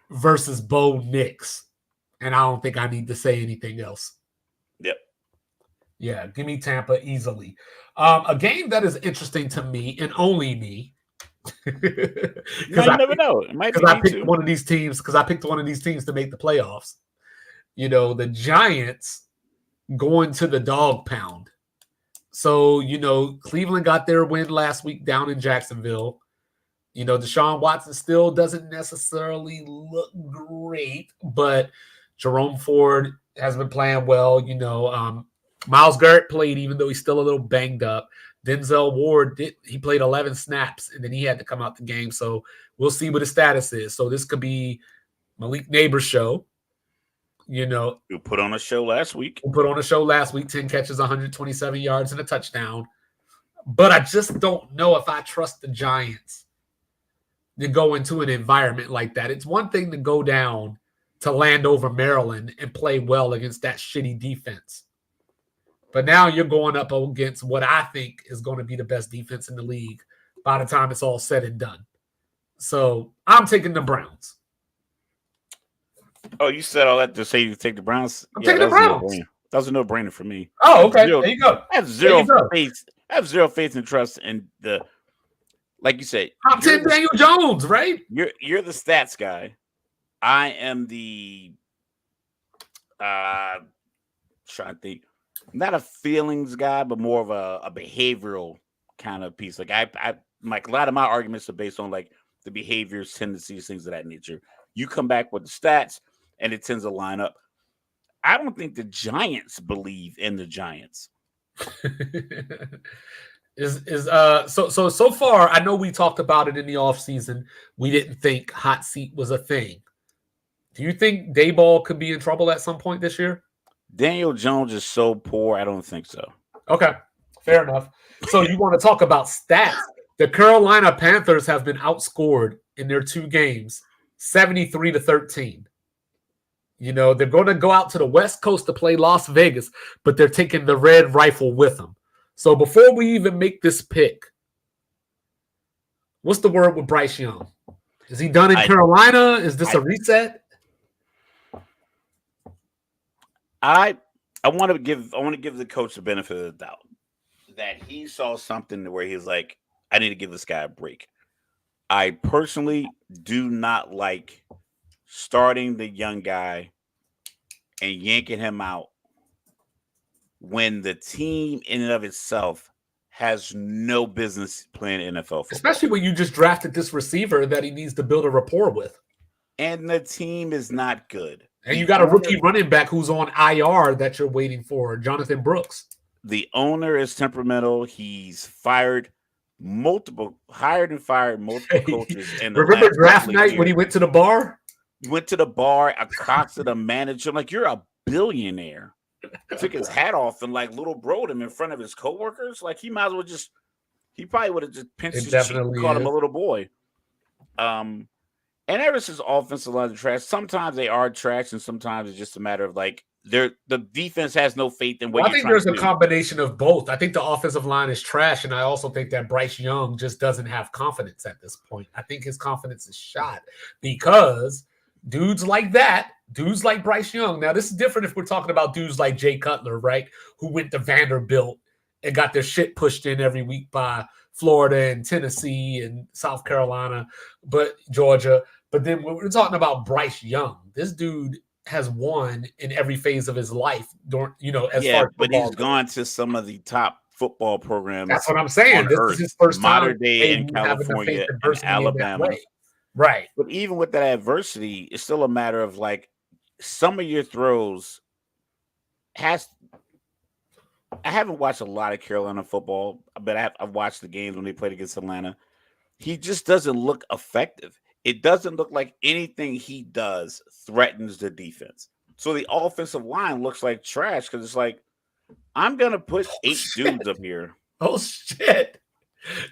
versus Bo Nix. And I don't think I need to say anything else. Yep. Yeah, give me Tampa easily. A game that is interesting to me and only me. Because I never know. It might be I picked one of these teams because I picked one of these teams to make the playoffs. The Giants going to the dog pound. So, Cleveland got their win last week down in Jacksonville. Deshaun Watson still doesn't necessarily look great, but Jerome Ford has been playing well. Myles Garrett played, even though he's still a little banged up. Denzel Ward he played 11 snaps and then he had to come out the game. So we'll see what his status is. So this could be Malik Neighbors' show. You put on a show last week. 10 catches, 127 yards, and a touchdown. But I just don't know if I trust the Giants to go into an environment like that. It's one thing to go down to Landover, Maryland, and play well against that shitty defense. But now you're going up against what I think is going to be the best defense in the league by the time it's all said and done. So I'm taking the Browns. Oh, you said all that to say you take the Browns? I'm taking the Browns. That was a no-brainer for me. Oh, okay. There you go. I have zero faith and trust in the, like you said, top 10 Daniel Jones, right? You're the stats guy. I am the trying to think, not a feelings guy, but more of a behavioral kind of piece. Like I like a lot of my arguments are based on like the behaviors, tendencies, things of that nature. You come back with the stats, and it tends to line up. I don't think the Giants believe in the Giants. So far, I know we talked about it in the offseason. We didn't think hot seat was a thing. Do you think Daboll could be in trouble at some point this year? Daniel Jones is so poor, I don't think so. Okay, fair enough. So you want to talk about stats? The Carolina Panthers have been outscored in their 2 games, 73-13. They're going to go out to the West Coast to play Las Vegas, but they're taking the red rifle with them. So before we even make this pick, what's the word with Bryce Young? Is he done in Carolina? Is this a reset? I want to give the coach the benefit of the doubt that he saw something where he's like, I need to give this guy a break. I personally do not like starting the young guy and yanking him out when the team in and of itself has no business playing NFL football. Especially when you just drafted this receiver that he needs to build a rapport with. And the team is not good. And you got a rookie running back who's on IR that you're waiting for, Jonathan Brooks. The owner is temperamental. He's hired multiple coaches. Remember draft night when he went to the bar? He went to the bar, accosted a manager. I'm like, you're a billionaire. Took his hat off and like little broed him in front of his coworkers. Like he might as well he probably would have just pinched his cheek and called him a little boy. And ever since offensive line is trash, sometimes they are trash, and sometimes it's just a matter of like the defense has no faith in what I think there's a combination of both. I think the offensive line is trash, and I also think that Bryce Young just doesn't have confidence at this point. I think his confidence is shot because dudes like Bryce Young. Now, this is different if we're talking about dudes like Jay Cutler, right, who went to Vanderbilt and got their shit pushed in every week by Florida and Tennessee and South Carolina, but Georgia. But then when we're talking about Bryce Young, this dude has won in every phase of his life. But he's gone to some of the top football programs. That's what I'm saying. This is his first time modern day in California and Alabama. Right. But even with that adversity, it's still a matter of like some of your throws I haven't watched a lot of Carolina football, but I've watched the games when they played against Atlanta. He just doesn't look effective. It doesn't look like anything he does threatens the defense. So the offensive line looks like trash because it's like, I'm going to put 8 dudes up here. Oh, shit.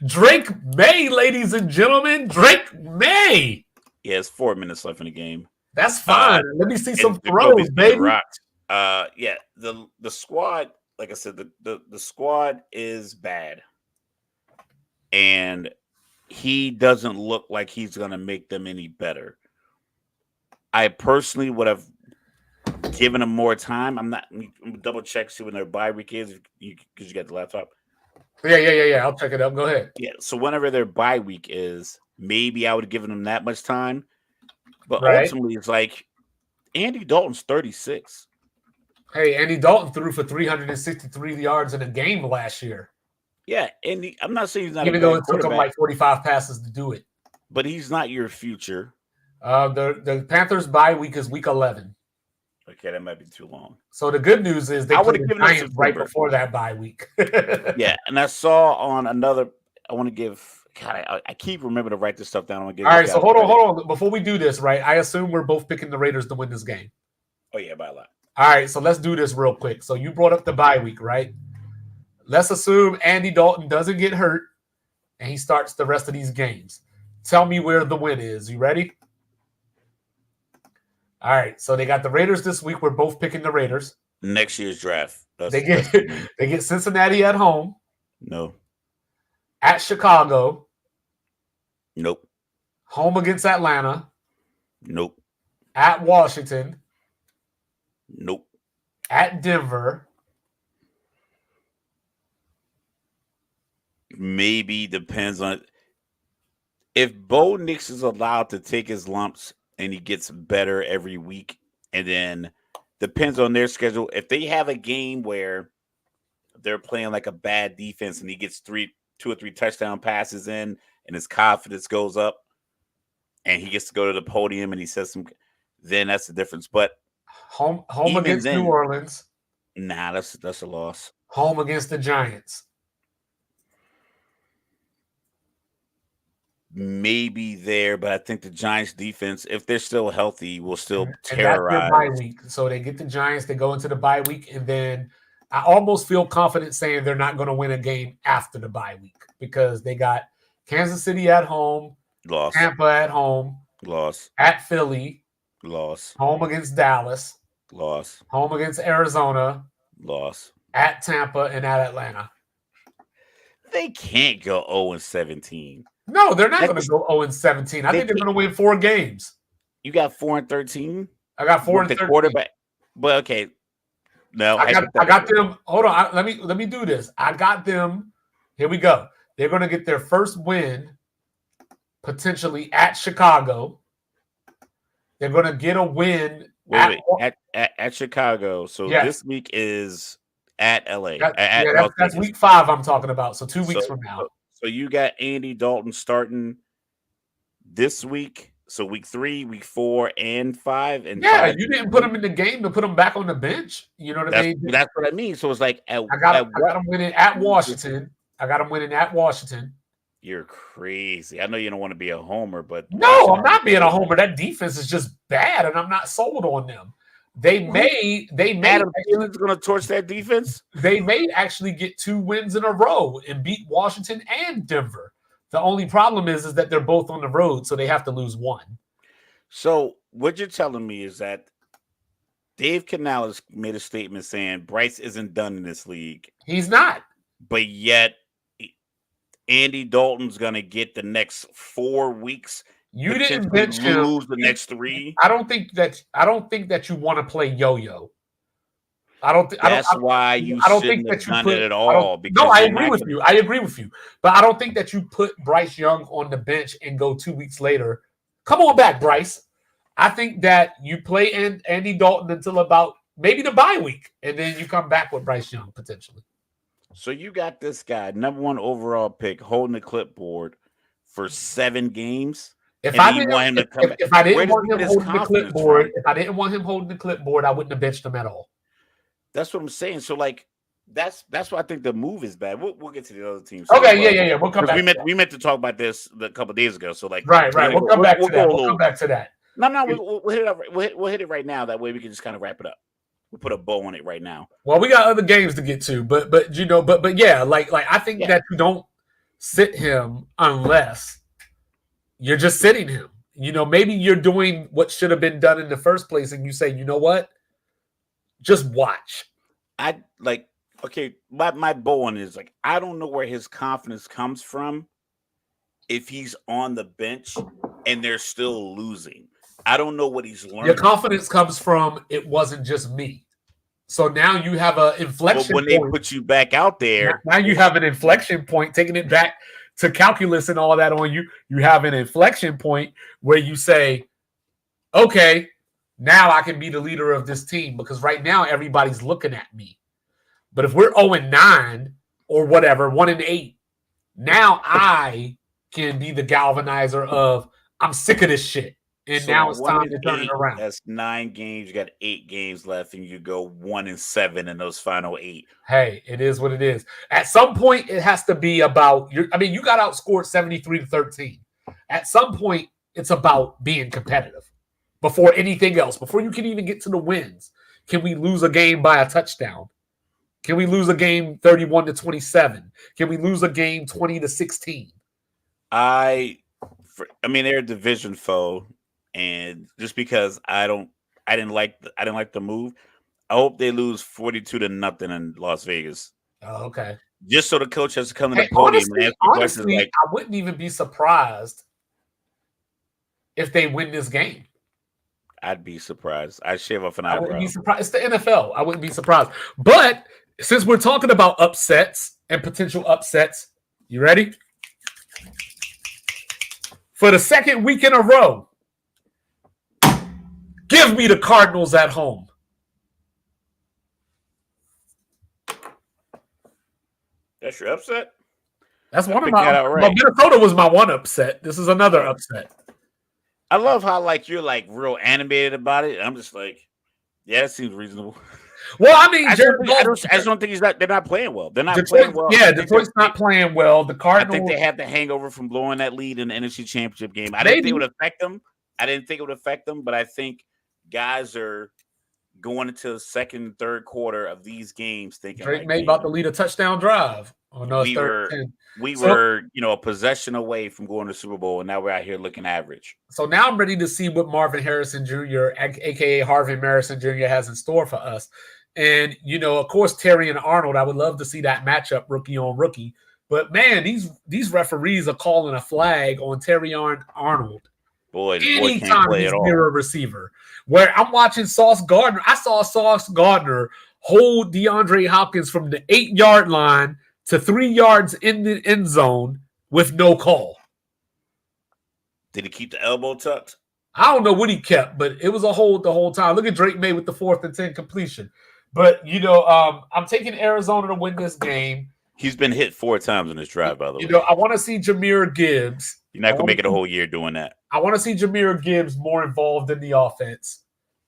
Drake May, ladies and gentlemen. Drake May. Yeah, it's 4 minutes left in the game. That's fine. Let me see some throws, baby. The squad, like I said, the squad is bad. And he doesn't look like he's going to make them any better. I personally would have given him more time. I'm double check, see when their bye week is because you got the laptop. Yeah. I'll check it out. Go ahead. Yeah. So whenever their bye week is, maybe I would have given them that much time. But ultimately, it's like Andy Dalton's 36. Hey, Andy Dalton threw for 363 yards in a game last year. Yeah, and I'm not saying he's not even though it took him like 45 passes to do it. But he's not your future. The Panthers bye week is week 11. Okay, that might be too long. So the good news is they I play would've the given us Giants right September. before that bye week. Yeah, and I saw on another. I want to give. God, I keep remembering to write this stuff down. I want to give. All These right, so guys credit. hold on. Before we do this, right? I assume we're both picking the Raiders to win this game. Oh yeah, by a lot. All right, so let's do this real quick. So you brought up the bye week, right? Let's assume Andy Dalton doesn't get hurt and he starts the rest of these games. Tell me where the win is. You ready? All right, so they got the Raiders this week. We're both picking the Raiders. Next year's draft. They get Cincinnati at home, no. at Chicago, Nope. home against Atlanta, Nope. at Washington, Nope. at Denver. Maybe depends on if Bo Nix is allowed to take his lumps and he gets better every week, and then depends on their schedule. If they have a game where they're playing like a bad defense and he gets 2 or 3 touchdown passes in and his confidence goes up and he gets to go to the podium and he says then that's the difference. But Home even against then- New Orleans, nah, that's a loss. home against the Giants. Maybe there, but I think the Giants defense, if they're still healthy, will still And that's their terrorize. bye week. So they get the Giants, they go into the bye week, and then I almost feel confident saying they're not going to win a game after the bye week because they got Kansas City at home, Loss. Tampa at home, Loss. at Philly, Loss. home against Dallas, Loss. home against Arizona, Loss. at Tampa, and at Atlanta. They can't go 0-17. No, they're not That's- going to go 0-17. I They think they're can't- going to win 4 games. You got 4-13. I got 4 with and the 13. quarterback. But okay, no, I got them. Hold on. Let me do this. I got them. Here we go. They're going to get their first win potentially at Chicago. They're going to get a win Wait, at Chicago. So Yes. this week is at LA. That's week 5 I'm talking about. So 2 weeks So- from now. So you got Andy Dalton starting this week. So week 3, week 4, and 5, and Yeah, 5. you didn't put them in the game to put them back on the bench. You know what I mean? That's what I mean. So it's like I got them winning at Washington. You're crazy. I know you don't want to be a homer, but No, I'm not being a homer. That defense is just bad, and I'm not sold on them. They may Adam Thielen's going to torch that defense. they may actually get 2 wins in a row and beat Washington and Denver. The only problem is that they're both on the road, so they have to lose 1. So what you're telling me is that Dave Canales made a statement saying Bryce isn't done in this league, He's not. but yet Andy Dalton's going to get the next 4 weeks. You didn't potentially bench him. lose the next 3. I don't think that you want to play yo-yo. That's why you shouldn't have done it at all. No, I agree with you. I agree with you. But I don't think that you put Bryce Young on the bench and go 2 weeks later. Come on back, Bryce. I think that you play Andy Dalton until about maybe the bye week, and then you come back with Bryce Young potentially. So you got this guy, number 1 overall pick, holding the clipboard for 7 games. If And I you didn't, want him to come back. if I Where didn't does want he him get his holding the confidence clipboard, from? if I didn't want him holding the clipboard, I wouldn't have benched him at all. That's what I'm saying. So like that's why I think the move is bad. We'll get to the other teams. Okay, yeah. We'll come back. We meant to talk about this a couple of days ago. So like Right. We'll come back to that. go a We'll come back to that. No, we'll hit it up. We'll hit it right now. That way we can just kind of wrap it up. We'll put a bow on it right now. Well, we got other games to get to, but you know, but yeah, like I think that you don't sit him unless you're just sitting him. You know, maybe you're doing what should have been done in the first place, and you say, you know what, just watch. I like okay. My bow on is like I don't know where his confidence comes from if he's on the bench and they're still losing. I don't know what he's learning. Your confidence comes from it wasn't just me. So now you have an inflection But when point. they put you back out there, Now you have an inflection point, taking it back to calculus and all that on you. You have an inflection point where you say, okay, now I can be the leader of this team because right now everybody's looking at me. But if we're 0-9 or whatever, 1-8, now I can be the galvanizer of I'm sick of this shit. and So now it's time to turn it 1-8. around. That's 9 games. You got 8 games left, and you go 1-7 in those final 8. Hey, it is what it is. At some point, it has to be about your. I mean, you got outscored 73-13. At some point, it's about being competitive before anything else. Before you can even get to the wins, can we lose a game by a touchdown? Can we lose a game 31-27? Can we lose a game 20-16? I mean, they're a division foe, and just because I didn't like the move. I hope they lose 42-0 in Las Vegas. Oh, okay. Just so the coach has to come to the podium and ask questions like, I wouldn't even be surprised if they win this game. I'd be surprised. I'd shave off an I eyebrow. wouldn't be surprised. It's the NFL. I wouldn't be surprised. But since we're talking about upsets and potential upsets, you ready? For the second week in a row, give me the Cardinals at home. That's your upset? That's one of my. Right. Minnesota was my one upset. This is another upset. I love how you're real animated about it. I'm just like, yeah, it seems reasonable. Well, I mean, I just don't think they're not playing well. They're not playing well. Yeah, Detroit's not playing well. The Cardinals. I think they have the hangover from blowing that lead in the NFC Championship game. I didn't think it would affect them. But I think guys are going into the second and third quarter of these games thinking Drake May about to lead a touchdown drive. Oh no, we were a possession away from going to the Super Bowl, and now we're out here looking average. So now I'm ready to see what Marvin Harrison Jr., aka Harvey Marison Jr., has in store for us. And of course, Terry and Arnold. I would love to see that matchup, rookie on rookie. But man, these referees are calling a flag on Terry Arnold. Boy, anytime he's near a receiver. Where I'm watching Sauce Gardner, I saw Sauce Gardner hold DeAndre Hopkins from the 8-yard line to 3 yards in the end zone with no call. Did he keep the elbow tucked? I don't know what he kept, but it was a hold the whole time. Look at Drake May with the 4th and 10 completion. But, I'm taking Arizona to win this game. He's been hit 4 times in this drive, by the way. I want to see Jahmyr Gibbs. You're not going to make it a whole year doing that. I want to see Jahmyr Gibbs more involved in the offense.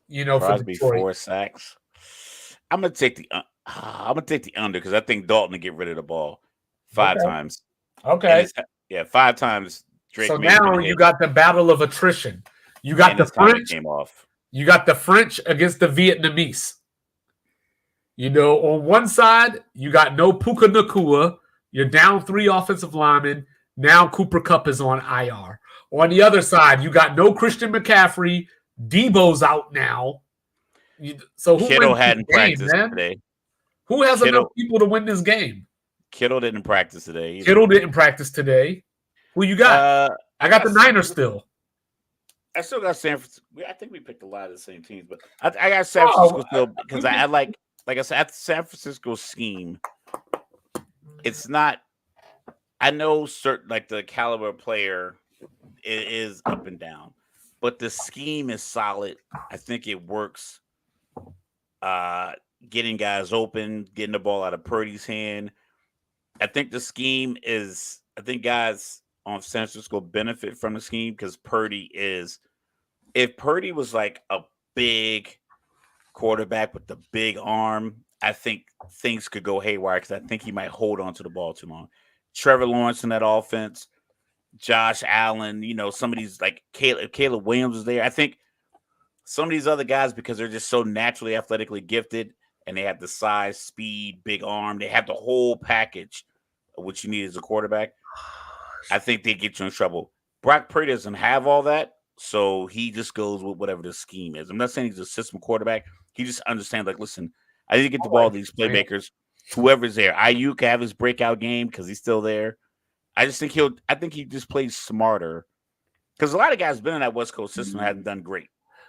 Crosby, for Detroit. 4 sacks. I'm going to take the under because I think Dalton will get rid of the ball 5 times. Okay. 5 times. Drake so now you got the battle of attrition. You got the French. Came off. You got the French against the Vietnamese. On one side, you got no Puka Nacua. You're down 3 offensive linemen. Now Cooper Kupp is on IR. On the other side, you got no Christian McCaffrey. Debo's out now. So who Kittle hadn't practiced today. Who has enough people to win this game? Kittle didn't practice today either. Kittle didn't practice today. Who you got? I got the Niners still. I still got San Francisco. I think we picked a lot of the same teams, but I got San Francisco still because I like I said, at the San Francisco scheme, it's not. I know certain the caliber player is up and down, but the scheme is solid. I think it works. Getting guys open, getting the ball out of Purdy's hand. I think the scheme is. I think guys on San Francisco benefit from the scheme because Purdy is. If Purdy was a big quarterback with the big arm, I think things could go haywire because I think he might hold on to the ball too long. Trevor Lawrence in that offense, Josh Allen, some of these Caleb Williams is there. I think some of these other guys, because they're just so naturally athletically gifted and they have the size, speed, big arm, they have the whole package of what you need as a quarterback. I think they get you in trouble. Brock Purdy doesn't have all that, so he just goes with whatever the scheme is. I'm not saying he's a system quarterback. He just understands, listen, I need to get the ball to these playmakers. Whoever's there, Ayuk have his breakout game because he's still there. I think he just plays smarter because a lot of guys been in that West Coast system haven't done great.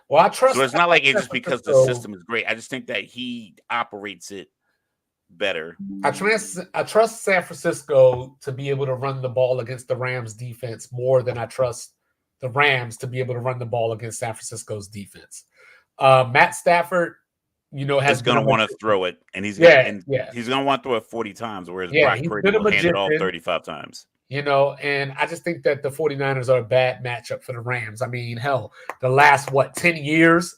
Well, I trust. So it's not it's just because the system is great. I just think that he operates it better. I trust San Francisco to be able to run the ball against the Rams defense more than I trust the Rams to be able to run the ball against San Francisco's defense. Matt Stafford, has going to want to throw it, and he's going to want to throw it 40 times, whereas Brock Purdy will hand it off 35 times. And I just think that the 49ers are a bad matchup for the Rams. I mean, hell, the last 10 years,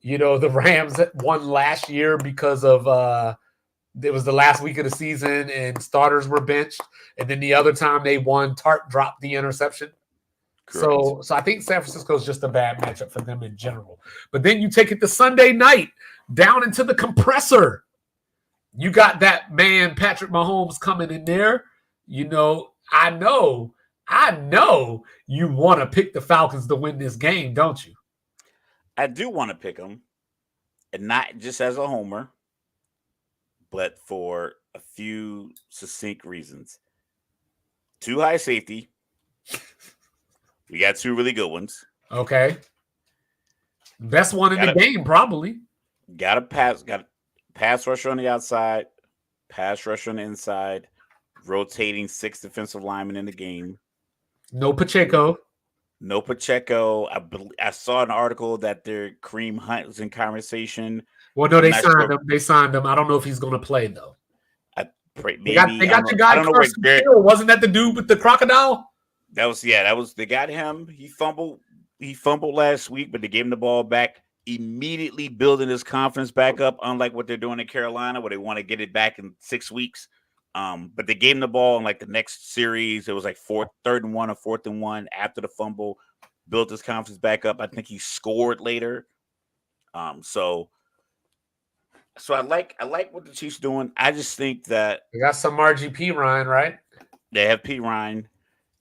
the Rams won last year because of it was the last week of the season and starters were benched, and then the other time they won, Tart dropped the interception. Correct. So I think San Francisco is just a bad matchup for them in general. But then you take it to Sunday night down into the compressor. You got that man Patrick Mahomes coming in there. I know you want to pick the Falcons to win this game, don't you? I do want to pick them, and not just as a homer, but for a few succinct reasons. Too high safety. We got two really good ones. Okay. Best one in the game, probably. Got a pass rusher on the outside, pass rusher on the inside, rotating 6 defensive linemen in the game. No Pacheco. I saw an article that their Kareem Hunt was in conversation. Well, no, they signed him. They signed him. I don't know if he's going to play, though. Maybe. They got the guy. Wasn't that the dude with the crocodile? That was they got him. He fumbled last week, but they gave him the ball back, immediately building his confidence back up, unlike what they're doing in Carolina, where they want to get it back in 6 weeks. But they gave him the ball in like the next series. It was like 3rd and 1 or 4th and 1 after the fumble, built his confidence back up. I think he scored later. So I like what the Chiefs doing. I just think that they got some RGP Ryan, right? They have P. Ryan.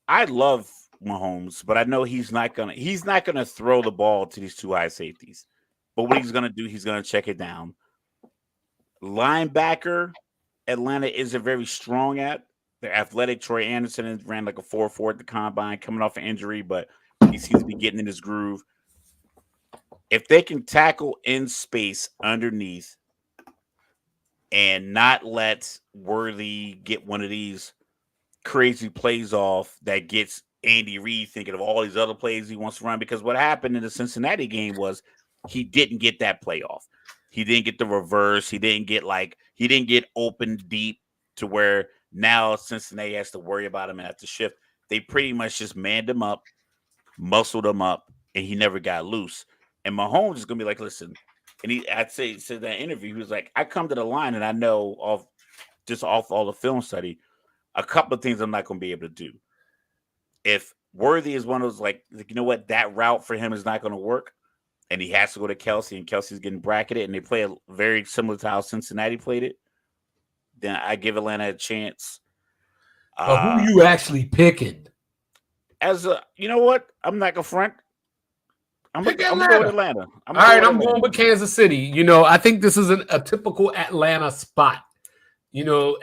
I love Mahomes, but I know he's not gonna throw the ball to these two high safeties. But what he's gonna do, he's gonna check it down. Linebacker, Atlanta isn't very strong at. They're athletic. Troy Anderson ran like a 4.4 at the combine, coming off an injury, but he seems to be getting in his groove. If they can tackle in space underneath and not let Worthy get one of these crazy plays off that gets Andy Reid thinking of all these other plays he wants to run, because what happened in the Cincinnati game was he didn't get that play off. He didn't get the reverse. He didn't get open deep to where now Cincinnati has to worry about him and have to shift. They pretty much just manned him up, muscled him up, and he never got loose. And Mahomes is going to be like, listen, and I'd say that interview, he was like, I come to the line and I know off all the film study, a couple of things I'm not going to be able to do. If Worthy is one of those, like, you know what, that route for him is not going to work, and he has to go to Kelsey, and Kelsey's getting bracketed, and they play very similar to how Cincinnati played it, then I give Atlanta a chance. But who you actually picking? You know what? I'm not going to front. I'm going to go with Atlanta. All right, I'm going with Kansas City. I think this is a typical Atlanta spot.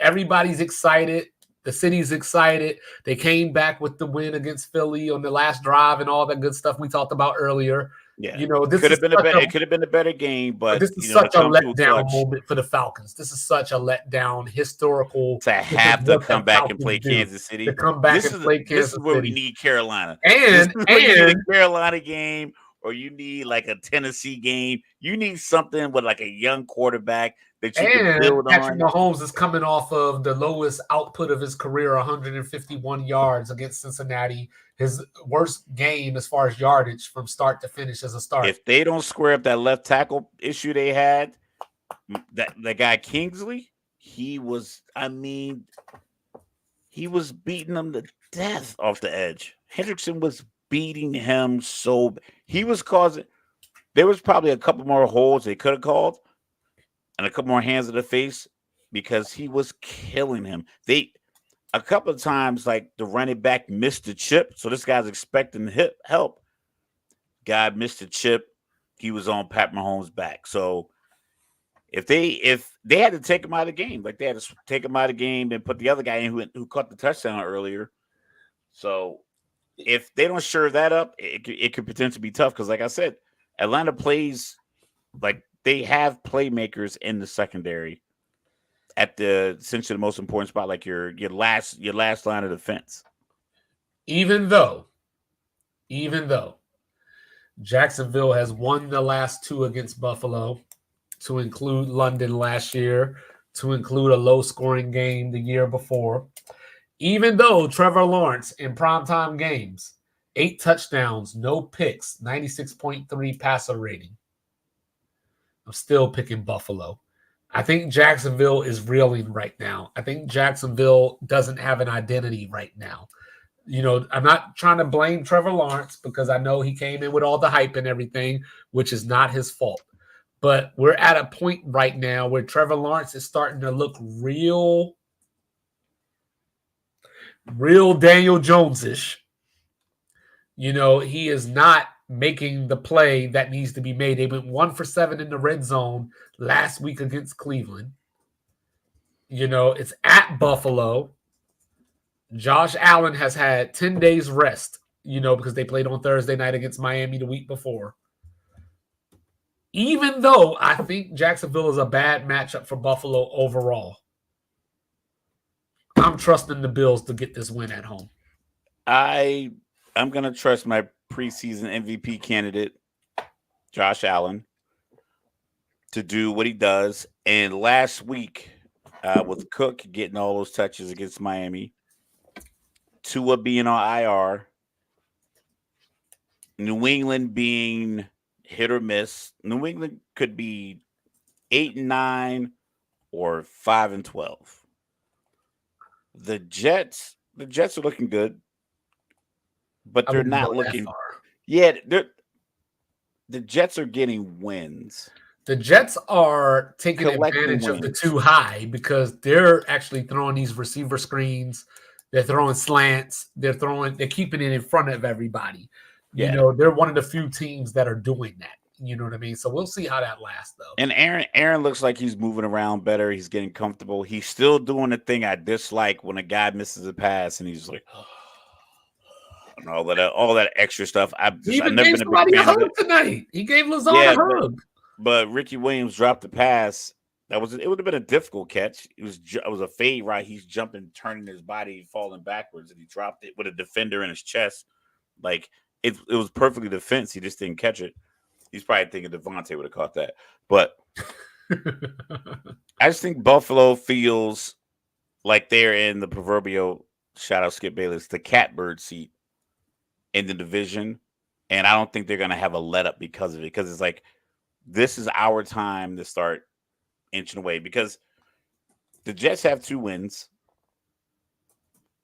Everybody's excited. The city's excited. They came back with the win against Philly on the last drive and all that good stuff we talked about earlier. Yeah, this could have been it could have been a better game, but this is such a letdown moment for the Falcons. This is such a letdown, historical to have to come back and play Kansas City. To come back and play Kansas City. This is where we need Carolina. And you need a Carolina game, or you need like a Tennessee game. You need something with like a young quarterback that you can build on. Patrick Mahomes is coming off of the lowest output of his career, 151 yards against Cincinnati. His worst game as far as yardage from start to finish as a starter. If they don't square up that left tackle issue they had, that guy Kingsley, he was beating them to death off the edge. Hendrickson was beating him so he was causing. There was probably a couple more holes they could have called, and a couple more hands to the face, because he was killing him. A couple of times, like the running back missed the chip, so this guy's expecting help. Guy missed the chip. He was on Pat Mahomes' back. So if they had to take him out of the game, like they had to take him out of the game and put the other guy in who caught the touchdown earlier. So if they don't shore that up, it could potentially be tough, because, like I said, Atlanta plays like they have playmakers in the secondary at essentially the most important spot, like your last line of defense. Even though Jacksonville has won the last 2 against Buffalo, to include London last year, to include a low-scoring game the year before, Even though Trevor Lawrence in primetime games, 8 touchdowns, no picks, 96.3 passer rating. I'm still picking Buffalo. I think Jacksonville is reeling right now. I think Jacksonville doesn't have an identity right now. I'm not trying to blame Trevor Lawrence because I know he came in with all the hype and everything, which is not his fault. But we're at a point right now where Trevor Lawrence is starting to look real Daniel Jones-ish. He is not making the play that needs to be made. They went 1 for 7 in the red zone last week against Cleveland. It's at Buffalo. Josh Allen has had 10 days rest, because they played on Thursday night against Miami the week before. Even though I think Jacksonville is a bad matchup for Buffalo overall, I'm trusting the Bills to get this win at home. I'm going to trust my preseason MVP candidate, Josh Allen, to do what he does. And last week, with Cook getting all those touches against Miami, Tua being on IR, New England being hit or miss. New England could be 8-9 or 5-12. The Jets are looking good, but they're not looking. Yeah, the Jets are getting wins. The Jets are taking advantage of the too high because they're actually throwing these receiver screens. They're throwing slants. They're keeping it in front of everybody. Yeah. They're one of the few teams that are doing that. You know what I mean? So we'll see how that lasts, though. And Aaron looks like he's moving around better. He's getting comfortable. He's still doing the thing I dislike when a guy misses a pass and he's like, and all that extra stuff. I've never been a big fan of it tonight. He gave Lazard a hug. But Ricky Williams dropped the pass. It would have been a difficult catch. It was a fade right. He's jumping, turning his body, falling backwards, and he dropped it with a defender in his chest. Like it was perfectly defense. He just didn't catch it. He's probably thinking Devontae would have caught that. But I just think Buffalo feels like they're in the proverbial, shout out Skip Bayless, the catbird seat in the division. And I don't think they're going to have a let up because of it. Because it's like, this is our time to start inching away. Because the Jets have 2 wins.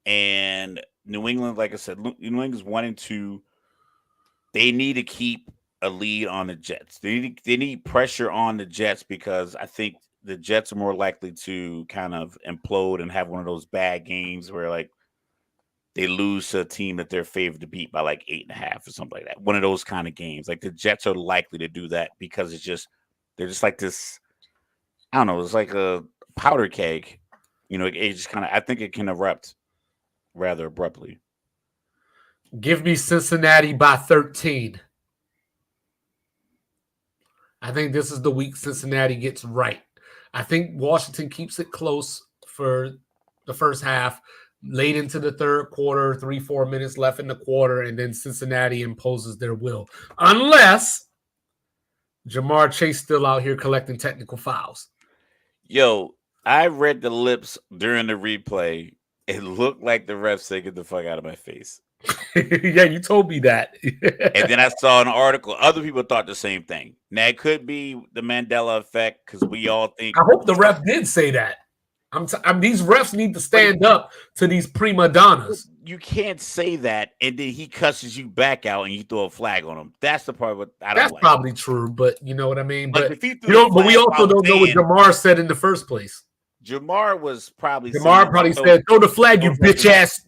And New England, like I said, New England's 1-2. They need to keep a lead on the Jets. They need pressure on the Jets because I think the Jets are more likely to kind of implode and have one of those bad games where like they lose to a team that they're favored to beat by like 8.5 or something like that. One of those kind of games. Like the Jets are likely to do that because they're just like this. I don't know. It's like a powder keg. It just kind of. I think it can erupt rather abruptly. Give me Cincinnati by 13. I think this is the week Cincinnati gets right. I think Washington keeps it close for the first half, late into the third quarter, 3-4 minutes left in the quarter, and then Cincinnati imposes their will. Unless Jamar Chase still out here collecting technical fouls. Yo, I read the lips during the replay. It looked like the ref said, "Get the fuck out of my face." Yeah, you told me that. And then I saw an article. Other people thought the same thing. Now, it could be the Mandela effect because we all think. I hope the ref did say that. These refs need to stand up to these prima donnas. You can't say that, and then he cusses you back out and you throw a flag on him. That's the part I don't like. That's probably true, but you know what I mean? But, but we also don't know what Jamar said in the first place. Jamar probably said, "Throw the flag, you bitch ass."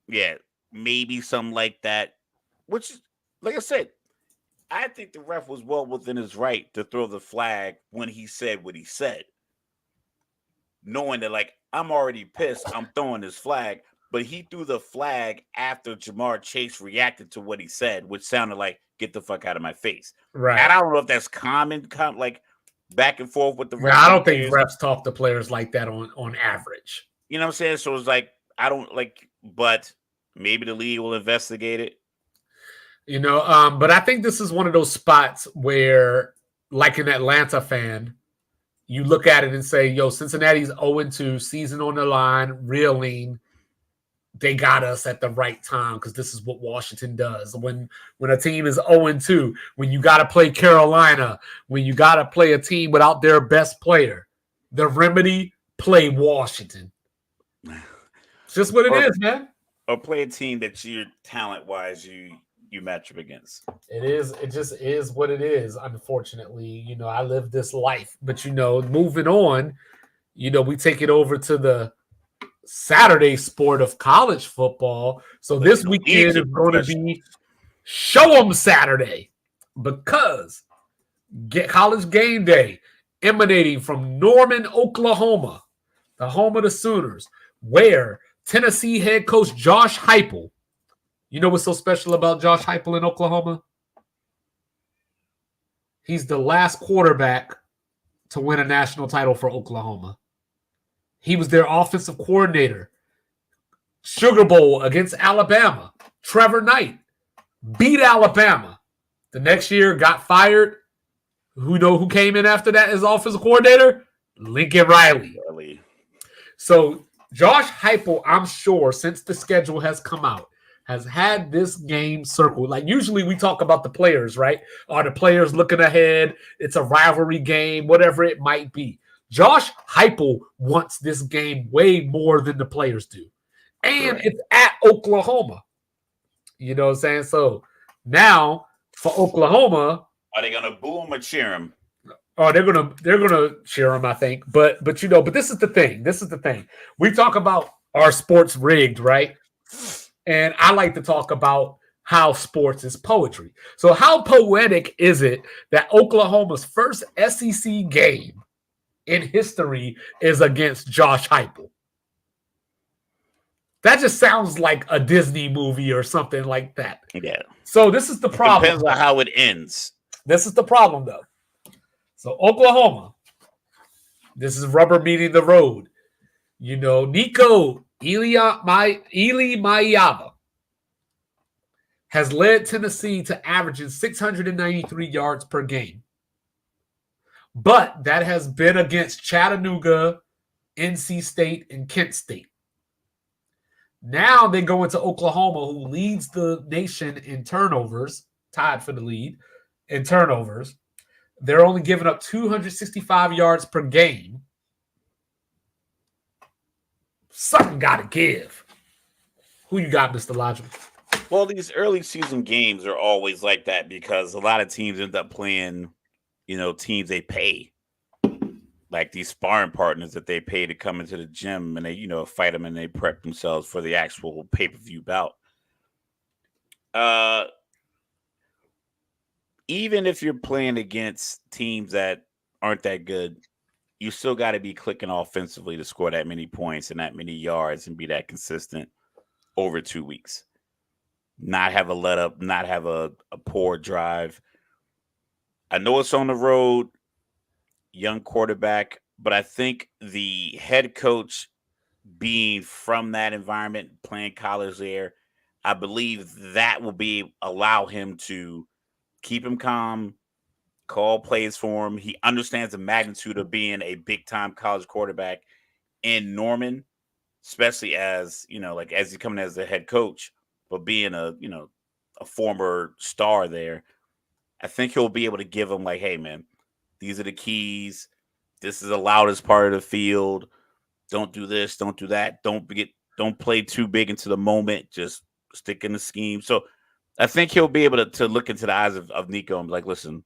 Yeah. Maybe something like that, which, like I said, I think the ref was well within his right to throw the flag when he said what he said, knowing that, like, I'm already pissed, I'm throwing this flag, but he threw the flag after Jamar Chase reacted to what he said, which sounded like, "Get the fuck out of my face." Right. And I don't know if that's common, like, back and forth with the refs. I don't think refs talk to players like that on average. You know what I'm saying? So it's like, I don't like, but maybe the league will investigate it. But I think this is one of those spots where, like an Atlanta fan, you look at it and say, yo, Cincinnati's 0-2, season on the line, reeling. they got us at the right time because this is what Washington does. When a team is 0-2, when you got to play Carolina, when you got to play a team without their best player, the remedy, play Washington. It's just what it is, man. Or play a team that you're talent-wise you match up against. It is. It just is what it is. Unfortunately, I live this life. But moving on, we take it over to the Saturday sport of college football. So this weekend is going to be Show 'em Saturday because college game day emanating from Norman, Oklahoma, the home of the Sooners, where Tennessee head coach Josh Heupel. You know what's so special about Josh Heupel in Oklahoma? He's the last quarterback to win a national title for Oklahoma. He was their offensive coordinator. Sugar Bowl against Alabama. Trevor Knight beat Alabama. The next year got fired. Who came in after that as offensive coordinator? Lincoln Riley. So Josh Heupel, I'm sure, since the schedule has come out, has had this game circled. Like usually we talk about the players, right? Are the players looking ahead? It's a rivalry game, whatever it might be. Josh Heupel wants this game way more than the players do. And it's at Oklahoma. You know what I'm saying? So now for Oklahoma. Are they gonna boo him or cheer him? Oh, they're gonna cheer him, I think. But this is the thing. This is the thing. We talk about our sports rigged, right? And I like to talk about how sports is poetry. So how poetic is it that Oklahoma's first SEC game in history is against Josh Heupel? That just sounds like a Disney movie or something like that. Yeah. So this is the problem. Depends on how it ends. This is the problem, though. So Oklahoma, this is rubber meeting the road. Nico Elimaiava has led Tennessee to averaging 693 yards per game. But that has been against Chattanooga, NC State, and Kent State. Now they go into Oklahoma, who leads the nation in turnovers, tied for the lead in turnovers. They're only giving up 265 yards per game. Something got to give. Who you got, Mr. Logic? Well, these early season games are always like that because a lot of teams end up playing, teams they pay. Like these sparring partners that they pay to come into the gym and they, fight them and they prep themselves for the actual pay-per-view bout. Even if you're playing against teams that aren't that good, you still got to be clicking offensively to score that many points and that many yards and be that consistent over 2 weeks. Not have a let up, not have a poor drive. I know it's on the road, young quarterback, but I think the head coach being from that environment, playing college there, I believe that will allow him to keep him calm, call plays for him. He understands the magnitude of being a big-time college quarterback in Norman, especially as, as he's coming as the head coach, but being a former star there. I think he'll be able to give him like, hey, man, these are the keys. This is the loudest part of the field. Don't do this. Don't do that. Don't play too big into the moment. Just stick in the scheme. So I think he'll be able to look into the eyes of Nico and be like, listen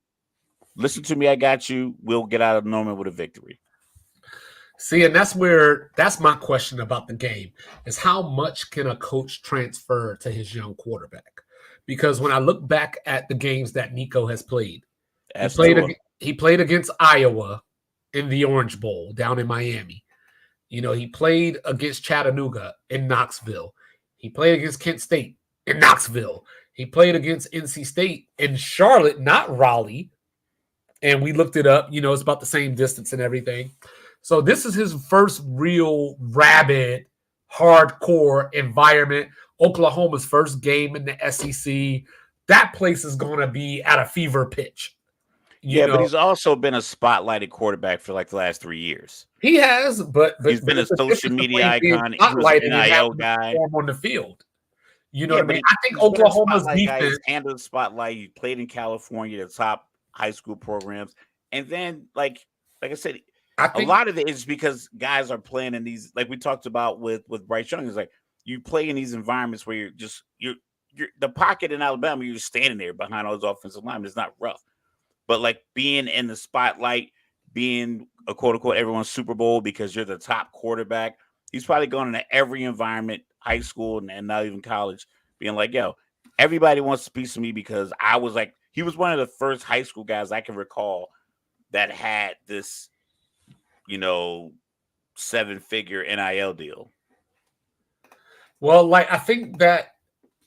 to me. I got you. We'll get out of Norman with a victory. See, and that's my question about the game is how much can a coach transfer to his young quarterback? Because when I look back at the games that Nico has played, he played against Iowa in the Orange Bowl down in Miami. He played against Chattanooga in Knoxville. He played against Kent State in Knoxville. He played against NC State in Charlotte, not Raleigh. And we looked it up. It's about the same distance and everything. So this is his first real rabid, hardcore environment. Oklahoma's first game in the SEC. That place is going to be at a fever pitch. You But know, he's also been a spotlighted quarterback for like the last 3 years. he has, but He's been a there's social difference media between being icon. He was an spotlighted and NIL having to guy. perform on the field. You know Yeah, what I but mean? I think he's been a Oklahoma's spotlight guy. defense. He's handled the spotlight. He played in California, the top high school programs. And then, like I said, I a think lot of it is because guys are playing in these, like we talked about with Bryce Young. It's like you play in these environments where you're the pocket in Alabama, you're standing there behind all those offensive linemen. It's not rough. But like being in the spotlight, being a quote unquote everyone's Super Bowl because you're the top quarterback, he's probably going into every environment, high school and not even college, being like, yo, everybody wants to speak to me because I was like, he was one of the first high school guys I can recall that had this, 7-figure NIL deal. Well, like I think that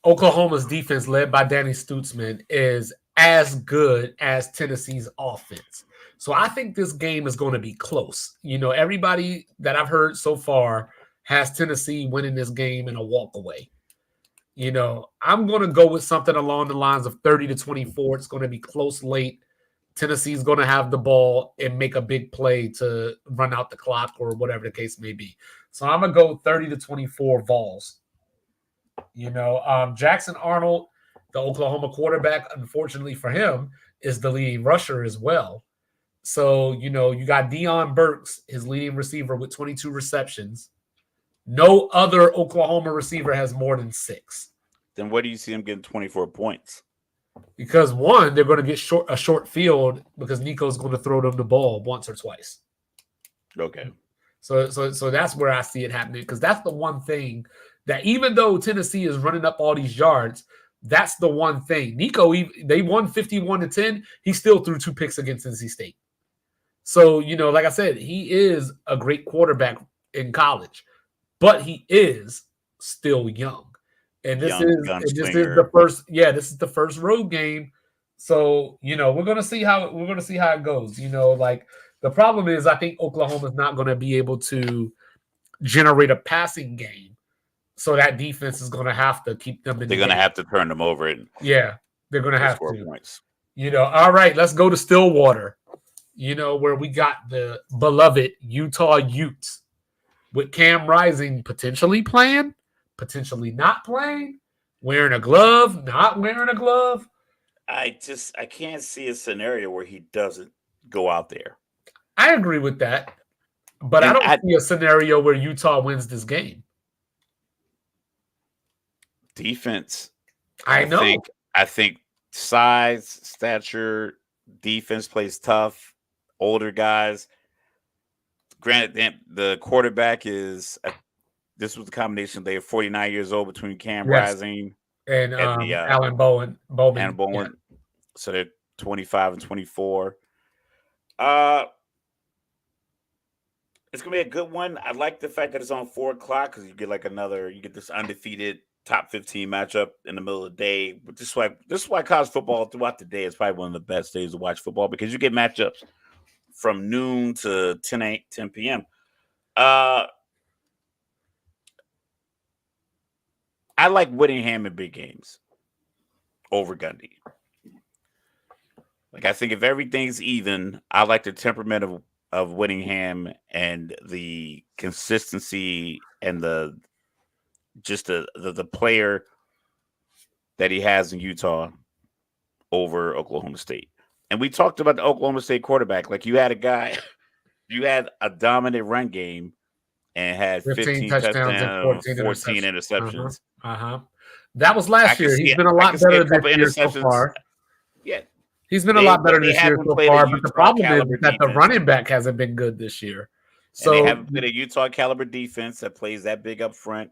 Oklahoma's defense, led by Danny Stutzman, is as good as Tennessee's offense. So I think this game is going to be close. Everybody that I've heard so far has Tennessee winning this game in a walkaway. I'm going to go with something along the lines of 30-24. It's going to be close late. Tennessee's going to have the ball and make a big play to run out the clock or whatever the case may be. So I'm going to go 30-24 Vols. Jackson Arnold, the Oklahoma quarterback, unfortunately for him, is the leading rusher as well. So, you got Deion Burks, his leading receiver, with 22 receptions. No other Oklahoma receiver has more than 6. Then where do you see him getting 24 points? Because one, they're going to get a short field because Nico's going to throw them the ball once or twice. Okay. So that's where I see it happening, because that's the one thing that even though Tennessee is running up all these yards, that's the one thing. Nico, they won 51-10. He still threw 2 picks against NC State. So, like I said, he is a great quarterback in college, but he is still young. And this is the first, this is the first road game. So, we're going to see how it goes. Like the problem is I think Oklahoma's not going to be able to generate a passing game. So that defense is going to have to keep them in. They're going to have to turn them over. Yeah, they're going to have to. Points. All right, let's go to Stillwater, where we got the beloved Utah Utes with Cam Rising potentially playing, potentially not playing, wearing a glove, not wearing a glove. I can't see a scenario where he doesn't go out there. I agree with that, but I don't see a scenario where Utah wins this game. Defense. I know. I think size, stature, defense plays tough. Older guys. Granted, the quarterback is. This was the combination. They are 49 years old between Cam Rising and Alan Bowman. Yeah. So they're 25 and 24. It's gonna be a good one. I like the fact that it's on 4:00 because you get this undefeated top 15 matchup in the middle of the day. But this is why college football throughout the day is probably one of the best days to watch football, because you get matchups from noon to 10 p.m. I like Whittingham in big games over Gundy. Like, I think if everything's even, I like the temperament of Whittingham and the consistency and the player that he has in Utah over Oklahoma State. And we talked about the Oklahoma State quarterback. Like, you had a dominant run game and had 15 touchdowns and 14 interceptions. That was last year. He's been a lot better this year so far. Yeah. He's been a lot better this year so far, but the problem is that the running back hasn't been good this year. So they haven't played a Utah caliber defense that plays that big up front.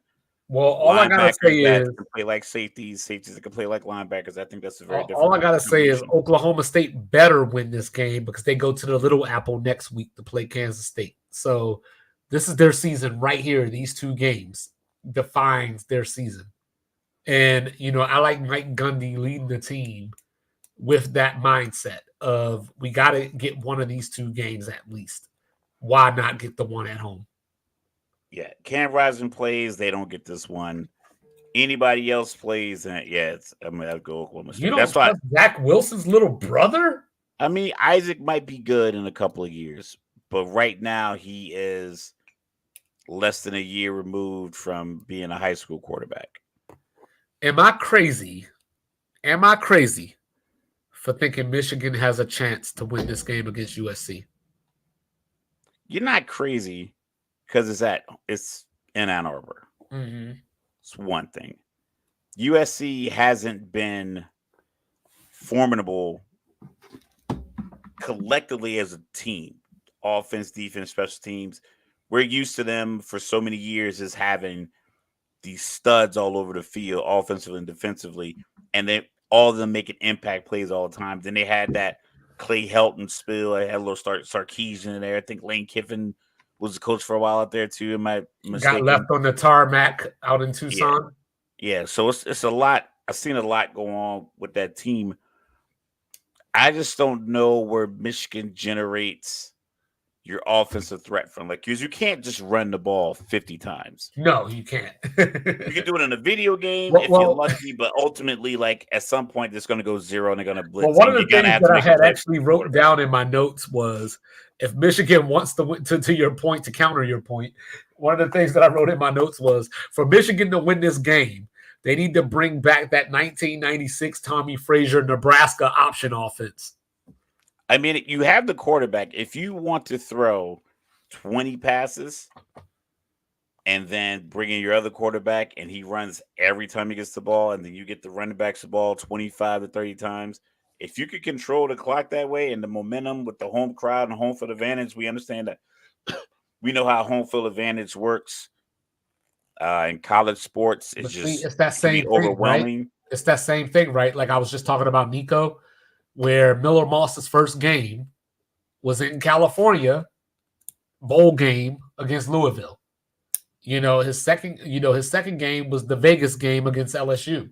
Well, all I gotta say is can play like safeties that can play like linebackers. I think that's a very different. All I gotta say is Oklahoma State better win this game because they go to the Little Apple next week to play Kansas State. So this is their season right here. These 2 games defines their season. And, I like Mike Gundy leading the team with that mindset of we got to get one of these 2 games at least. Why not get the one at home? Yeah. Cam Rising plays. They don't get this one. Anybody else plays, and I'll go Oklahoma State. You don't trust Zach Wilson's little brother? I mean, Isaac might be good in a couple of years, but right now he is less than a year removed from being a high school quarterback. Am I crazy? Am I crazy for thinking Michigan has a chance to win this game against USC? You're not crazy because it's in Ann Arbor. Mm-hmm. It's one thing. USC hasn't been formidable collectively as a team, offense, defense, special teams. We're used to them for so many years as having these studs all over the field, offensively and defensively, and they all of them making impact plays all the time. Then they had that Clay Helton spill. I had a little Sarkisian in there. I think Lane Kiffin was the coach for a while out there too. Am I mistaken? Got left on the tarmac out in Tucson. Yeah. So it's a lot. I've seen a lot go on with that team. I just don't know where Michigan generates your offensive threat from. Like, because you can't just run the ball 50 times. No, you can't. You can do it in a video game if you're lucky, but ultimately, like, at some point, it's going to go zero and they're going to blitz. Well, one of the things that I had actually wrote down in my notes was if Michigan wants to win, to your point, to counter your point, one of the things that I wrote in my notes was for Michigan to win this game, they need to bring back that 1996 Tommy Frazier Nebraska option offense. I mean, you have the quarterback. If you want to throw 20 passes and then bring in your other quarterback and he runs every time he gets the ball, and then you get the running backs the ball 25 to 30 times, if you could control the clock that way and the momentum with the home crowd and home field advantage, we understand that. We know how home field advantage works in college sports. It's that same thing, overwhelming. Right? It's that same thing, right? Like I was just talking about Nico, where Miller Moss's first game was in California, bowl game against Louisville. His second game was the Vegas game against LSU.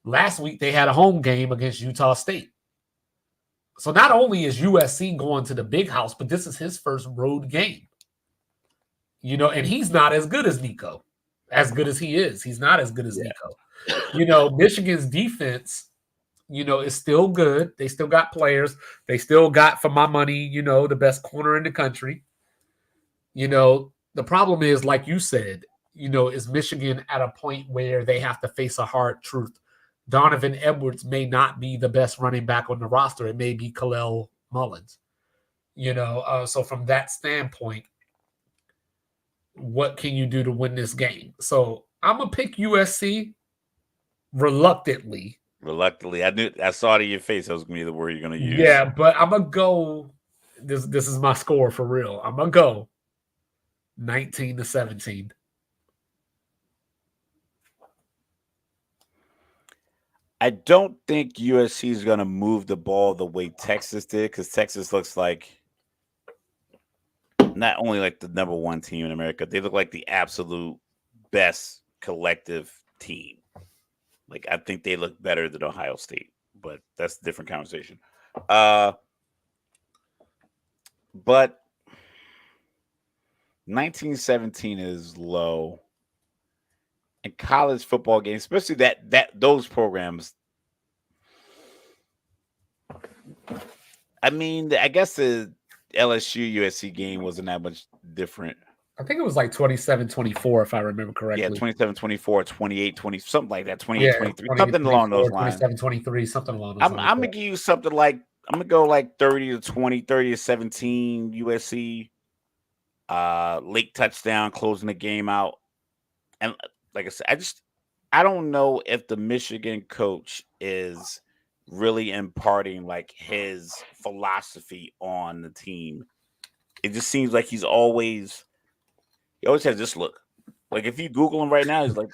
Last week they had a home game against Utah State. So not only is USC going to the big house, but this is his first road game. And he's not as good as Nico. As good as he is, he's not as good as Nico. Michigan's defense, is still good. They still got players. They still got, for my money, the best corner in the country. The problem is, like you said, is Michigan at a point where they have to face a hard truth. Donovan Edwards may not be the best running back on the roster. It may be Kalel Mullins. So from that standpoint, what can you do to win this game? So I'm going to pick USC reluctantly. I saw it in your face. That was going to be the word you're going to use. Yeah, but I'm going to go. This is my score for real. I'm going to go 19-17. I don't think USC is going to move the ball the way Texas did, because Texas looks like not only like the number one team in America, they look like the absolute best collective team. Like, I think they look better than Ohio State, but that's a different conversation. But 19-17 is low. In college football games, especially those programs. I mean, I guess the LSU USC game wasn't that much different. I think it was like 27-24, if I remember correctly. Yeah, 27-24, 28-20, something like that, 28-23, something along those lines. 27-23, something along those lines. I'm going to give you something like, I'm going to go like 30-20, 30-17 USC. Late touchdown, closing the game out. And like I said, I don't know if the Michigan coach is really imparting like his philosophy on the team. It just seems like he always has this look. Like if you Google him right now, he's like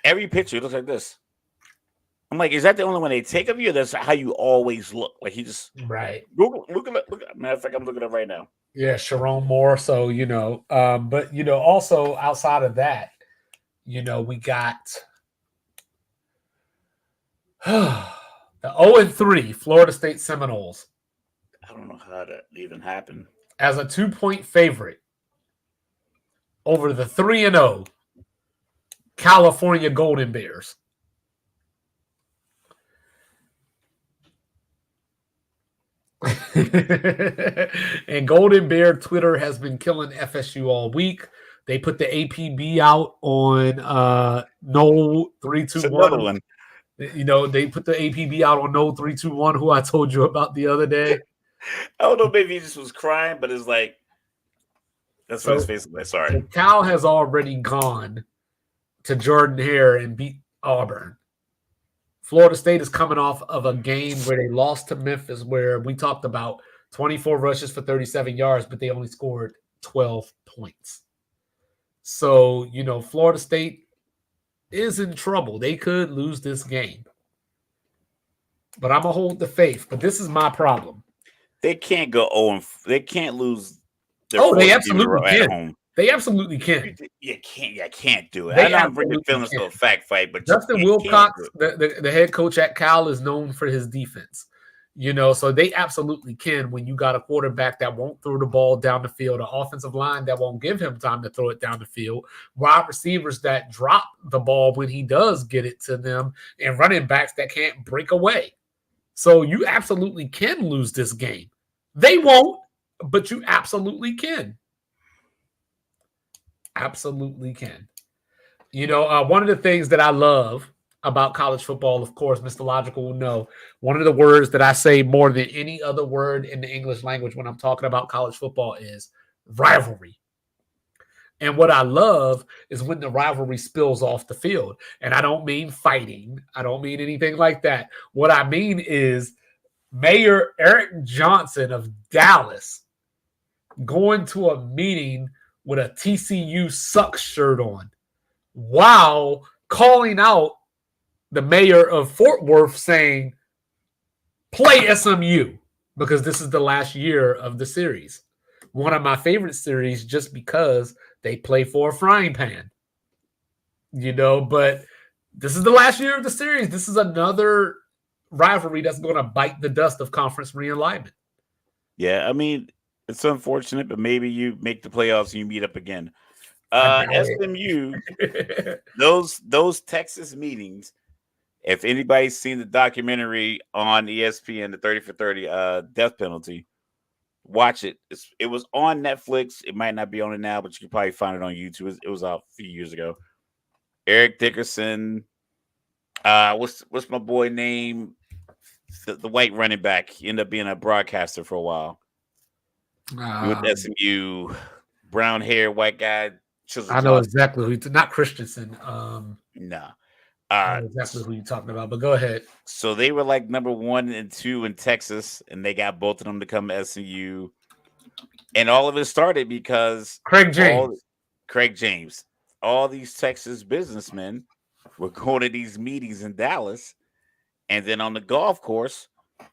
every picture looks like this. I'm like, is that the only one they take of you? Or that's how you always look. Like he just right. Look at matter of fact, I'm looking at it right now. Yeah, Sharon Moore. So but also outside of that, we got the 0-3 Florida State Seminoles. I don't know how that even happened. As a 2-point favorite over the 3-0 California Golden Bears. And Golden Bear Twitter has been killing FSU all week. They put the APB out on No It's another 321. one. You know, they put the APB out on No 321, who I told you about the other day. I don't know, maybe he just was crying, but it's like that's what his So, face is like. Sorry. so Cal has already gone to Jordan Hare and beat Auburn. Florida State is coming off of a game where they lost to Memphis, where we talked about 24 rushes for 37 yards, but they only scored 12 points. So, you know, Florida State is in trouble. They could lose this game. But I'm going to hold the faith. But this is my problem. They can't go 0. They can't lose. They absolutely at can. home. They absolutely can. You can't do it. They I know I'm bringing feelings to a fact fight, but Justin Wilcox, the head coach at Cal, is known for his defense. You know, so they absolutely can when you got a quarterback that won't throw the ball down the field, an offensive line that won't give him time to throw it down the field, wide receivers that drop the ball when he does get it to them, and running backs that can't break away. So you absolutely can lose this game. They won't, but you absolutely can. Absolutely can. You know, one of the things that I love about college football, of course, Mr. Logical will know, one of the words that I say more than any other word in the English language when I'm talking about college football is rivalry. And what I love is when the rivalry spills off the field. And I don't mean fighting. I don't mean anything like that. What I mean is Mayor Eric Johnson of Dallas going to a meeting with a TCU sucks shirt on while calling out the mayor of Fort Worth saying, play SMU, because this is the last year of the series. One of my favorite series just because they play for a frying pan. You know, but this is the last year of the series. This is another rivalry that's going to bite the dust of conference realignment. Yeah, I mean, it's unfortunate, but maybe you make the playoffs and you meet up again. SMU, those Texas meetings. If anybody's seen the documentary on ESPN, the 30 for 30 death penalty, watch it. It was on Netflix. It might not be on it now, but you can probably find it on YouTube. It was out a few years ago. Eric Dickerson. What's my boy name? The white running back. He ended up being a broadcaster for a while. With SMU, brown hair, white guy. I know exactly who. Not Christensen. No. Exactly who you're talking about, but go ahead. So they were like number 1 and 2 in Texas, and they got both of them to come to SMU. And all of it started because Craig James. All these Texas businessmen were going to these meetings in Dallas, and then on the golf course,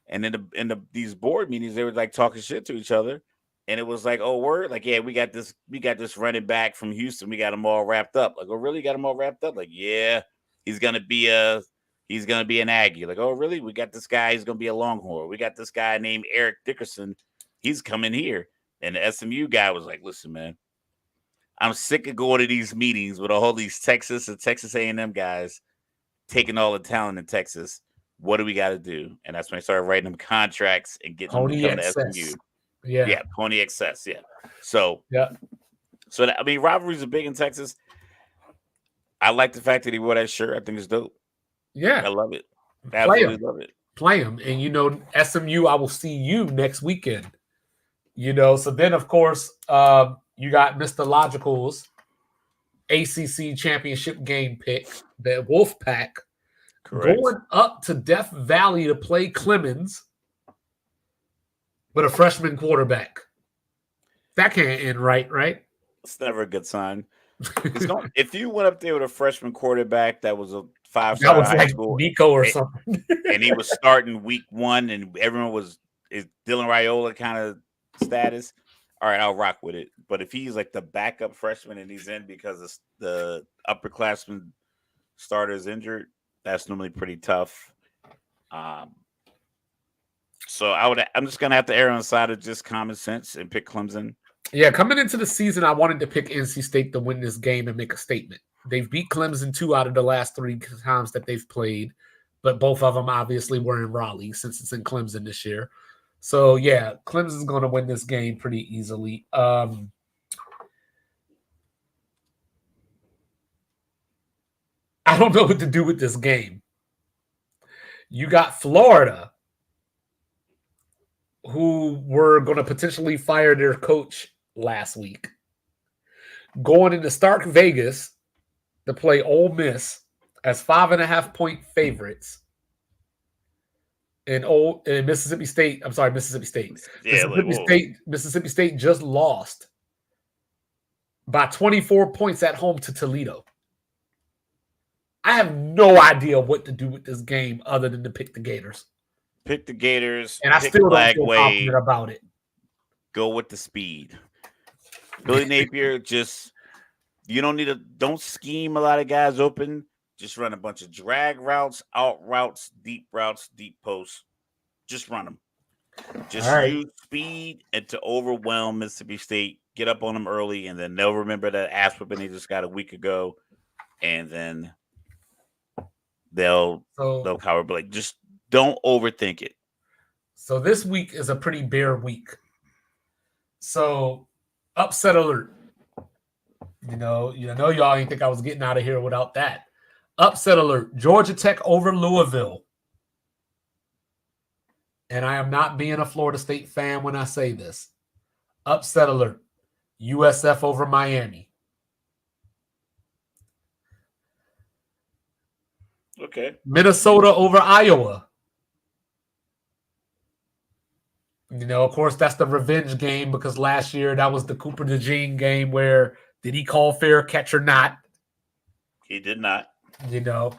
and in these board meetings, they were like talking shit to each other. And it was like, oh, word, like, yeah, we got this running back from Houston. We got them all wrapped up. Like, oh, really? Got them all wrapped up? Like, yeah. He's gonna be an Aggie. Like, oh, really? We got this guy. He's gonna be a Longhorn. We got this guy named Eric Dickerson. He's coming here. And the SMU guy was like, listen, man, I'm sick of going to these meetings with all these Texas and Texas A&M guys taking all the talent in Texas. What do we got to do? And that's when I started writing them contracts and getting them to come to SMU. Yeah, Pony Excess. Yeah. So I mean, rivalries are big in Texas. I like the fact that he wore that shirt. I think it's dope. Yeah. I love it. Absolutely love it. Play him. And, you know, SMU, I will see you next weekend. You know, so then, of course, you got Mr. Logical's ACC championship game pick, the Wolfpack, going up to Death Valley to play Clemens with a freshman quarterback. That can't end right? It's never a good sign. If you went up there with a freshman quarterback that was a 5-star high school, Nico or something, and he was starting week 1, and everyone is Dylan Raiola kind of status. All right, I'll rock with it. But if he's like the backup freshman and he's in because the upperclassman starter is injured, that's normally pretty tough. So I'm just gonna have to err on the side of just common sense and pick Clemson. Yeah, coming into the season, I wanted to pick NC State to win this game and make a statement. They've beat Clemson 2 out of the last 3 times that they've played, but both of them obviously were in Raleigh since it's in Clemson this year. So yeah, Clemson's going to win this game pretty easily. I don't know what to do with this game. You got Florida, who were going to potentially fire their coach last week, going into Stark Vegas to play Ole Miss as 5.5-point favorites. In Mississippi State. I'm sorry, Mississippi State. Yeah, Mississippi State just lost by 24 points at home to Toledo. I have no idea what to do with this game other than to pick the Gators. Pick the Gators, and I still don't feel confident about it. Go with the speed. Billy Napier, don't scheme a lot of guys open. Just run a bunch of drag routes, out routes, deep posts. Just run them. Just use speed and to overwhelm Mississippi State. Get up on them early, and then they'll remember that ass whipping they just got a week ago, and then they'll cover. But like, just don't overthink it. So this week is a pretty bare week. So upset alert. You know, y'all didn't think I was getting out of here without that. Upset alert. Georgia Tech over Louisville. And I am not being a Florida State fan when I say this. Upset alert. USF over Miami. Okay. Minnesota over Iowa. You know, of course, that's the revenge game because last year that was the Cooper DeJean game where did he call fair catch or not? He did not. You know,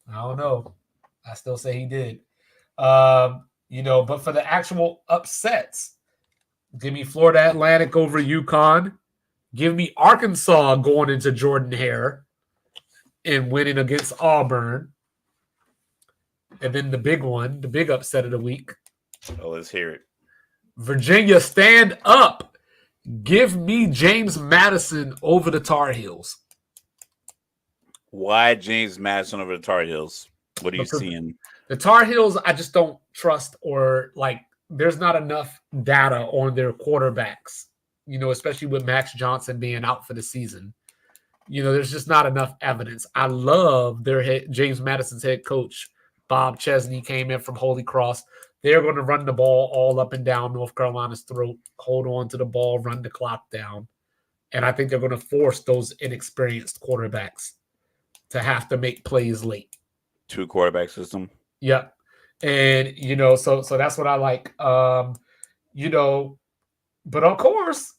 I don't know. I still say he did. But for the actual upsets, give me Florida Atlantic over UConn. Give me Arkansas going into Jordan-Hare and winning against Auburn. And then the big one, the big upset of the week. Oh, let's hear it. Virginia, stand up. Give me James Madison over the Tar Heels. Why James Madison over the Tar Heels? What are you seeing? The Tar Heels, I just don't trust there's not enough data on their quarterbacks, especially with Max Johnson being out for the season. There's just not enough evidence. I love James Madison's head coach, Bob Chesney, came in from Holy Cross. They're going to run the ball all up and down North Carolina's throat, hold on to the ball, run the clock down. And I think they're going to force those inexperienced quarterbacks to have to make plays late. 2-quarterback system. Yep. And, so that's what I like. But of course,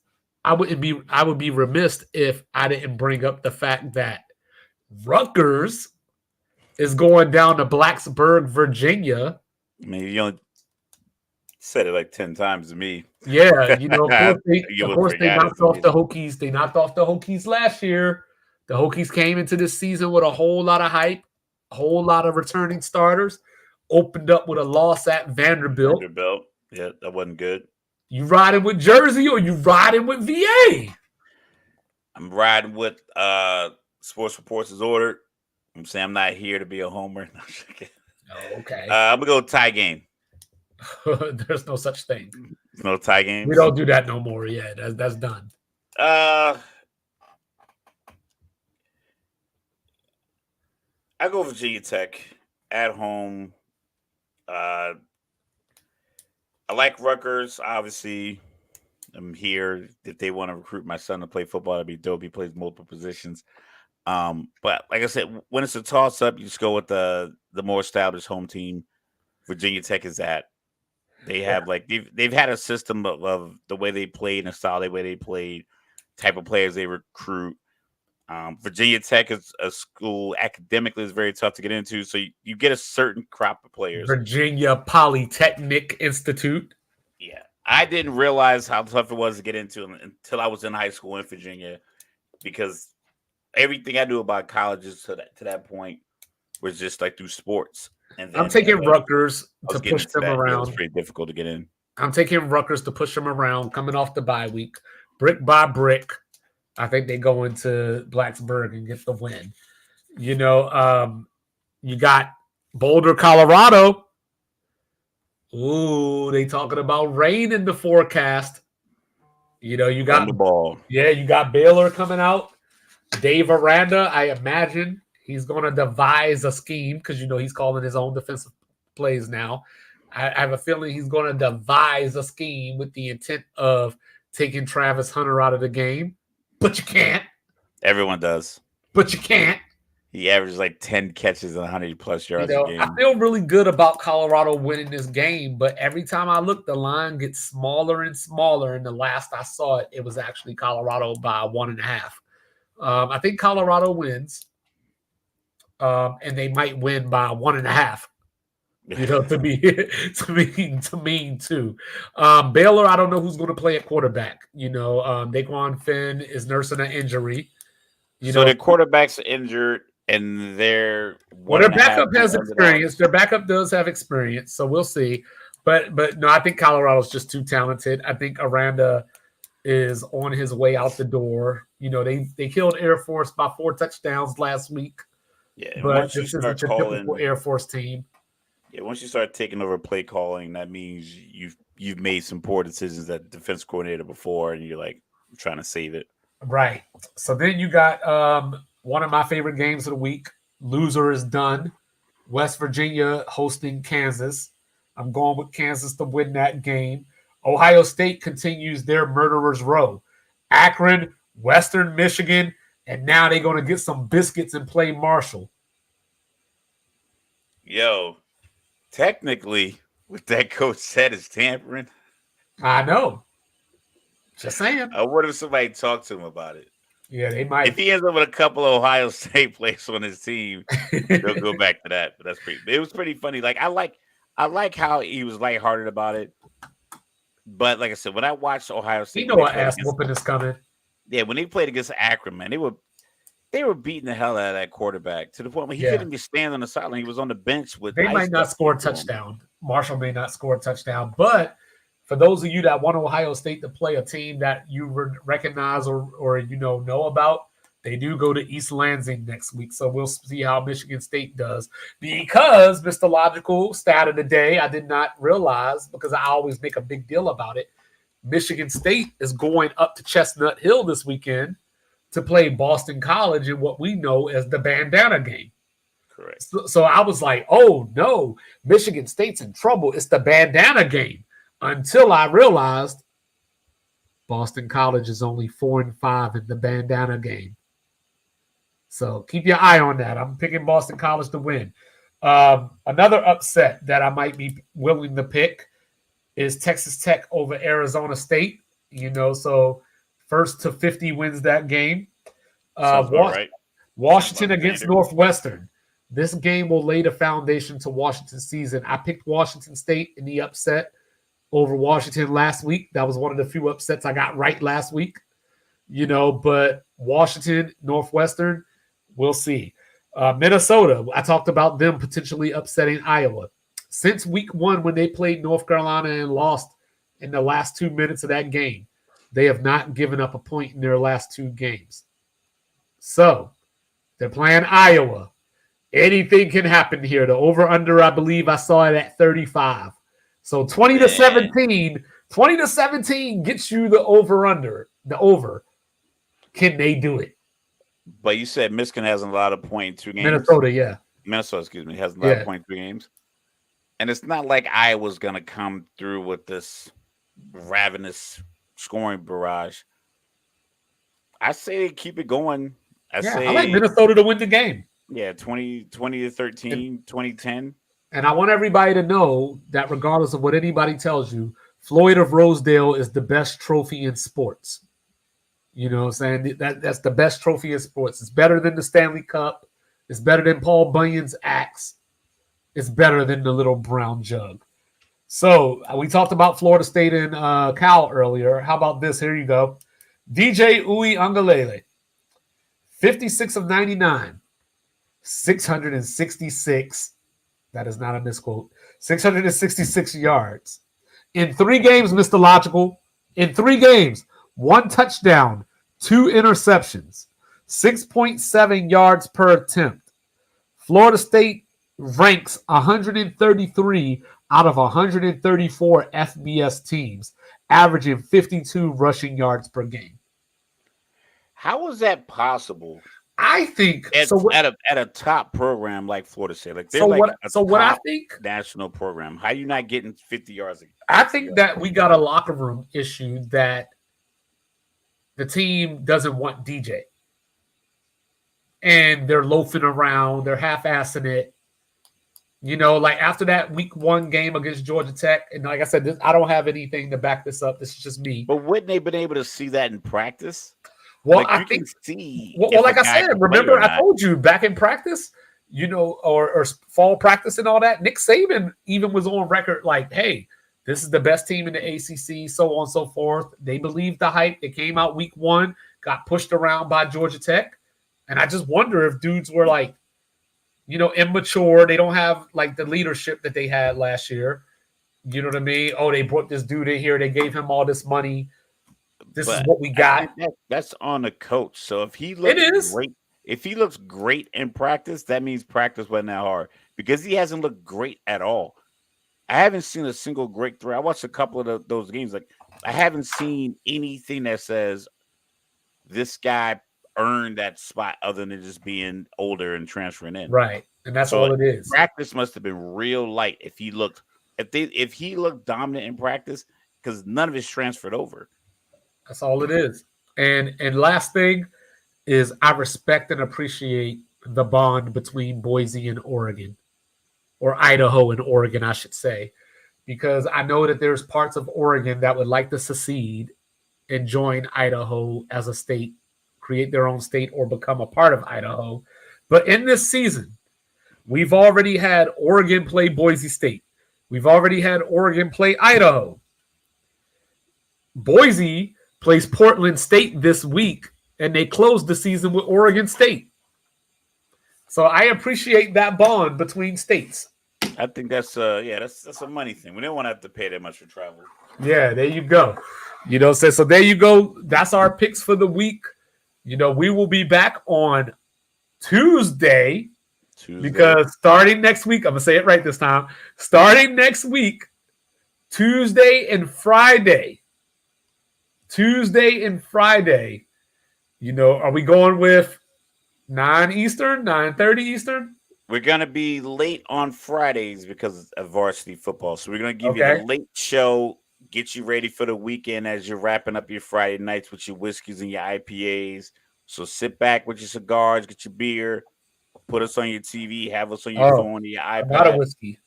I would be remiss if I didn't bring up the fact that Rutgers is going down to Blacksburg, Virginia. I mean, you only said it like 10 times to me. Yeah, of course they knocked off the Hokies. They knocked off the Hokies last year. The Hokies came into this season with a whole lot of hype, a whole lot of returning starters, opened up with a loss at Vanderbilt. Yeah, that wasn't good. You riding with Jersey or you riding with VA? I'm riding with Sports Reports as ordered. I'm saying I'm not here to be a homer. Oh, okay. I'm going to go tie game. There's no such thing. No tie games? We don't do that no more. Yeah, that's done. I go Virginia Tech at home. I like Rutgers, obviously. I'm here. If they want to recruit my son to play football, that'd be dope. He plays multiple positions. But like I said, when it's a toss-up, you just go with the more established home team. Virginia Tech is at. They have they've had a system of the way they played and the style the way they played, type of players they recruit. Virginia Tech is a school academically is very tough to get into, so you get a certain crop of players. Virginia Polytechnic Institute. Yeah, I didn't realize how tough it was to get into until I was in high school in Virginia, because everything I knew about colleges to that point was just like through sports. And then, I'm taking Rutgers to push them around. It was pretty difficult to get in. I'm taking Rutgers to push them around, coming off the bye week, brick by brick. I think they go into Blacksburg and get the win. You got Boulder, Colorado. Ooh, they talking about rain in the forecast. You know, you Run got the ball. you got Baylor coming out. Dave Aranda, I imagine he's going to devise a scheme because you know he's calling his own defensive plays now. I have a feeling he's going to devise a scheme with the intent of taking Travis Hunter out of the game, but you can't. Everyone does. But you can't. He averages like 10 catches and 100+ You yards know, a game. I feel really good about Colorado winning this game, but every time I look, the line gets smaller and smaller. And the last I saw it, it was actually Colorado by 1.5. I think Colorado wins, and they might win by 1.5. You know, to be to mean too. Baylor, I don't know who's going to play at quarterback. You know, Daquan Finn is nursing an injury. You So know, their quarterback's injured, and their well, their backup has experience. Their backup does have experience, so we'll see. But no, I think Colorado's just too talented. I think Aranda is on his way out the door. You know, they killed Air Force by 4 touchdowns last week. Yeah, But once you this start isn't your typical calling, Air Force team. yeah, once you start taking over play calling, that means you've made some poor decisions at defense coordinator before, and you're like trying to save it. Right. So then you got one of my favorite games of the week. Loser is done. West Virginia hosting Kansas. I'm going with Kansas to win that game. Ohio State continues their murderer's row. Akron, Western Michigan, and now they're going to get some biscuits and play Marshall. Yo, technically, what that coach said is tampering. I know. Just saying. I wonder if somebody talked to him about it. Yeah, they might. If he ends up with a couple of Ohio State players on his team, they'll go back to that. But it was pretty funny. Like I like how he was lighthearted about it. But like I said, when I watched Ohio State, You know what ass whooping is coming. Yeah, when they played against Akron, man, they were beating the hell out of that quarterback to the point where he couldn't even stand on the sideline. He was on the bench with. They might not score a touchdown. Marshall may not score a touchdown, but for those of you that want Ohio State to play a team that you recognize or you know about, they do go to East Lansing next week. So we'll see how Michigan State does. Because Mr. Logical stat of the day, I did not realize because I always make a big deal about it. Michigan State is going up to Chestnut Hill this weekend to play Boston College in what we know as the bandana game. Correct. So I was like, oh no, Michigan State's in trouble. It's the bandana game. Until I realized Boston College is only 4-5 in the bandana game. So keep your eye on that. I'm picking Boston College to win. Another upset that I might be willing to pick is Texas Tech over Arizona State. You know, so first to 50 wins that game. Right. Washington against Northwestern. This game will lay the foundation to Washington's season. I picked Washington State in the upset over Washington last week. That was one of the few upsets I got right last week. You know, but Washington, Northwestern, we'll see. Minnesota, I talked about them potentially upsetting Iowa. Since week 1 when they played North Carolina and lost in the last 2 minutes of that game, they have not given up a point in their last 2 games. So they're playing Iowa. Anything can happen here. The over-under, I believe I saw it at 35. So 20-17 gets you the over-under, the over. Can they do it? But you said Michigan has a lot of points 2 games. Minnesota, excuse me, has a lot of points 3 games. And it's not like Iowa's going to come through with this ravenous scoring barrage. I say keep it going. I like Minnesota to win the game. Yeah, 20-13, 20-10. And I want everybody to know that regardless of what anybody tells you, Floyd of Rosedale is the best trophy in sports. You know what I'm saying? That's the best trophy in sports. It's better than the Stanley Cup. It's better than Paul Bunyan's axe. It's better than the little brown jug. So we talked about Florida State and Cal earlier. How about this? Here you go. DJ Uiagalelei, 56 of 99, 666. That is not a misquote. 666 yards. In 3 games, Mr. Logical. In 3 games, 1 touchdown, 2 interceptions, 6.7 yards per attempt. Florida State ranks 133 out of 134 FBS teams, averaging 52 rushing yards per game. How is that possible? I think At, so. at a top program like Florida State, like they're So like what I think, national program. How you not getting 50 yards? I think that we got a locker room issue that the team doesn't want DJ, and they're loafing around, they're half-assing it. You know, like after that week 1 game against Georgia Tech, and like I said, I don't have anything to back this up. This is just me. But wouldn't they been able to see that in practice? Well, like, I think. See. Well, like I said, remember I told you back in practice, you know, or fall practice and all that. Nick Saban even was on record like, "Hey, this is the best team in the ACC," so on and so forth. They believed the hype. They came out week 1, got pushed around by Georgia Tech, and I just wonder if dudes were like, you know, immature. They don't have like the leadership that they had last year. You know what I mean? Oh, they brought this dude in here. They gave him all this money. This is what we got. That's on the coach. So if he looks great, if he looks great in practice, that means practice wasn't that hard because he hasn't looked great at all. I haven't seen a single great throw. I watched a couple of those games. Like I haven't seen anything that says this guy earned that spot other than just being older and transferring in. Right. And that's all it is. Practice must have been real light if he looked dominant in practice because none of it's transferred over. That's all it is. And last thing is I respect and appreciate the bond between Boise and Oregon, or Idaho and Oregon, I should say, because I know that there's parts of Oregon that would like to secede and join Idaho as a state, create their own state or become a part of Idaho. But in this season, we've already had Oregon play Boise State. We've already had Oregon play Idaho. Boise plays Portland State this week, and they closed the season with Oregon State. So I appreciate that bond between states. I think that's a money thing. We don't want to have to pay that much for travel. Yeah, there you go. You know, so there you go. That's our picks for the week. You know, we will be back on Tuesday. Because starting next week, I'm going to say it right this time. Starting next week, Tuesday and Friday, you know, are we going with 9 Eastern, 9:30 Eastern? We're going to be late on Fridays because of varsity football. So we're going to give you the late show, get you ready for the weekend as you're wrapping up your Friday nights with your whiskeys and your IPAs. So sit back with your cigars, get your beer, put us on your TV, have us on your phone, your iPad. I'm out of whiskey.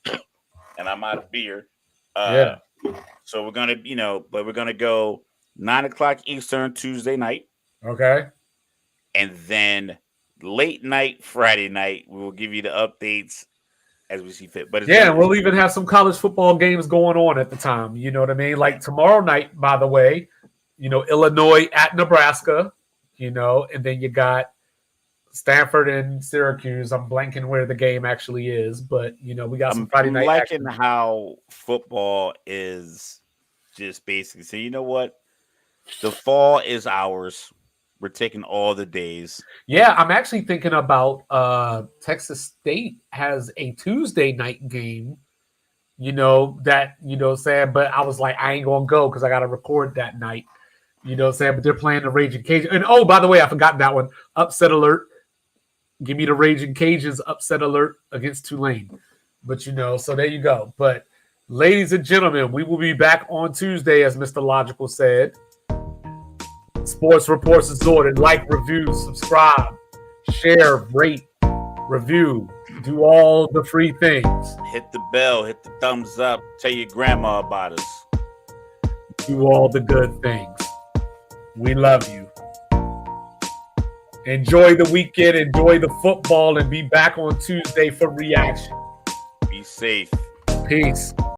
And I'm out of beer. Yeah. So we're going to, we're going to go 9 o'clock Eastern Tuesday night. Okay. And then late night Friday night, we will give you the updates as we see fit. But we'll even have some college football games going on at the time. You know what I mean? Like tomorrow night, by the way, you know, Illinois at Nebraska, you know, and then you got Stanford and Syracuse. I'm blanking where the game actually is, but, you know, we got some Friday night. I'm liking how football is just basically saying, you know what? The fall is ours. We're taking all the days. Yeah, I'm actually thinking about Texas State has a Tuesday night game, you know, that, you know, saying, but I was like, I ain't going to go because I got to record that night, you know, saying, but they're playing the Raging Cajuns. And, oh, by the way, I forgot that one. Upset alert. Give me the Raging Cajuns upset alert against Tulane. But, you know, so there you go. But, ladies and gentlemen, we will be back on Tuesday, as Mr. Logical said. Sports Reports Assorted. Like, review, subscribe, share, rate, review. Do all the free things. Hit the bell. Hit the thumbs up. Tell your grandma about us. Do all the good things. We love you. Enjoy the weekend. Enjoy the football. And be back on Tuesday for reaction. Be safe. Peace.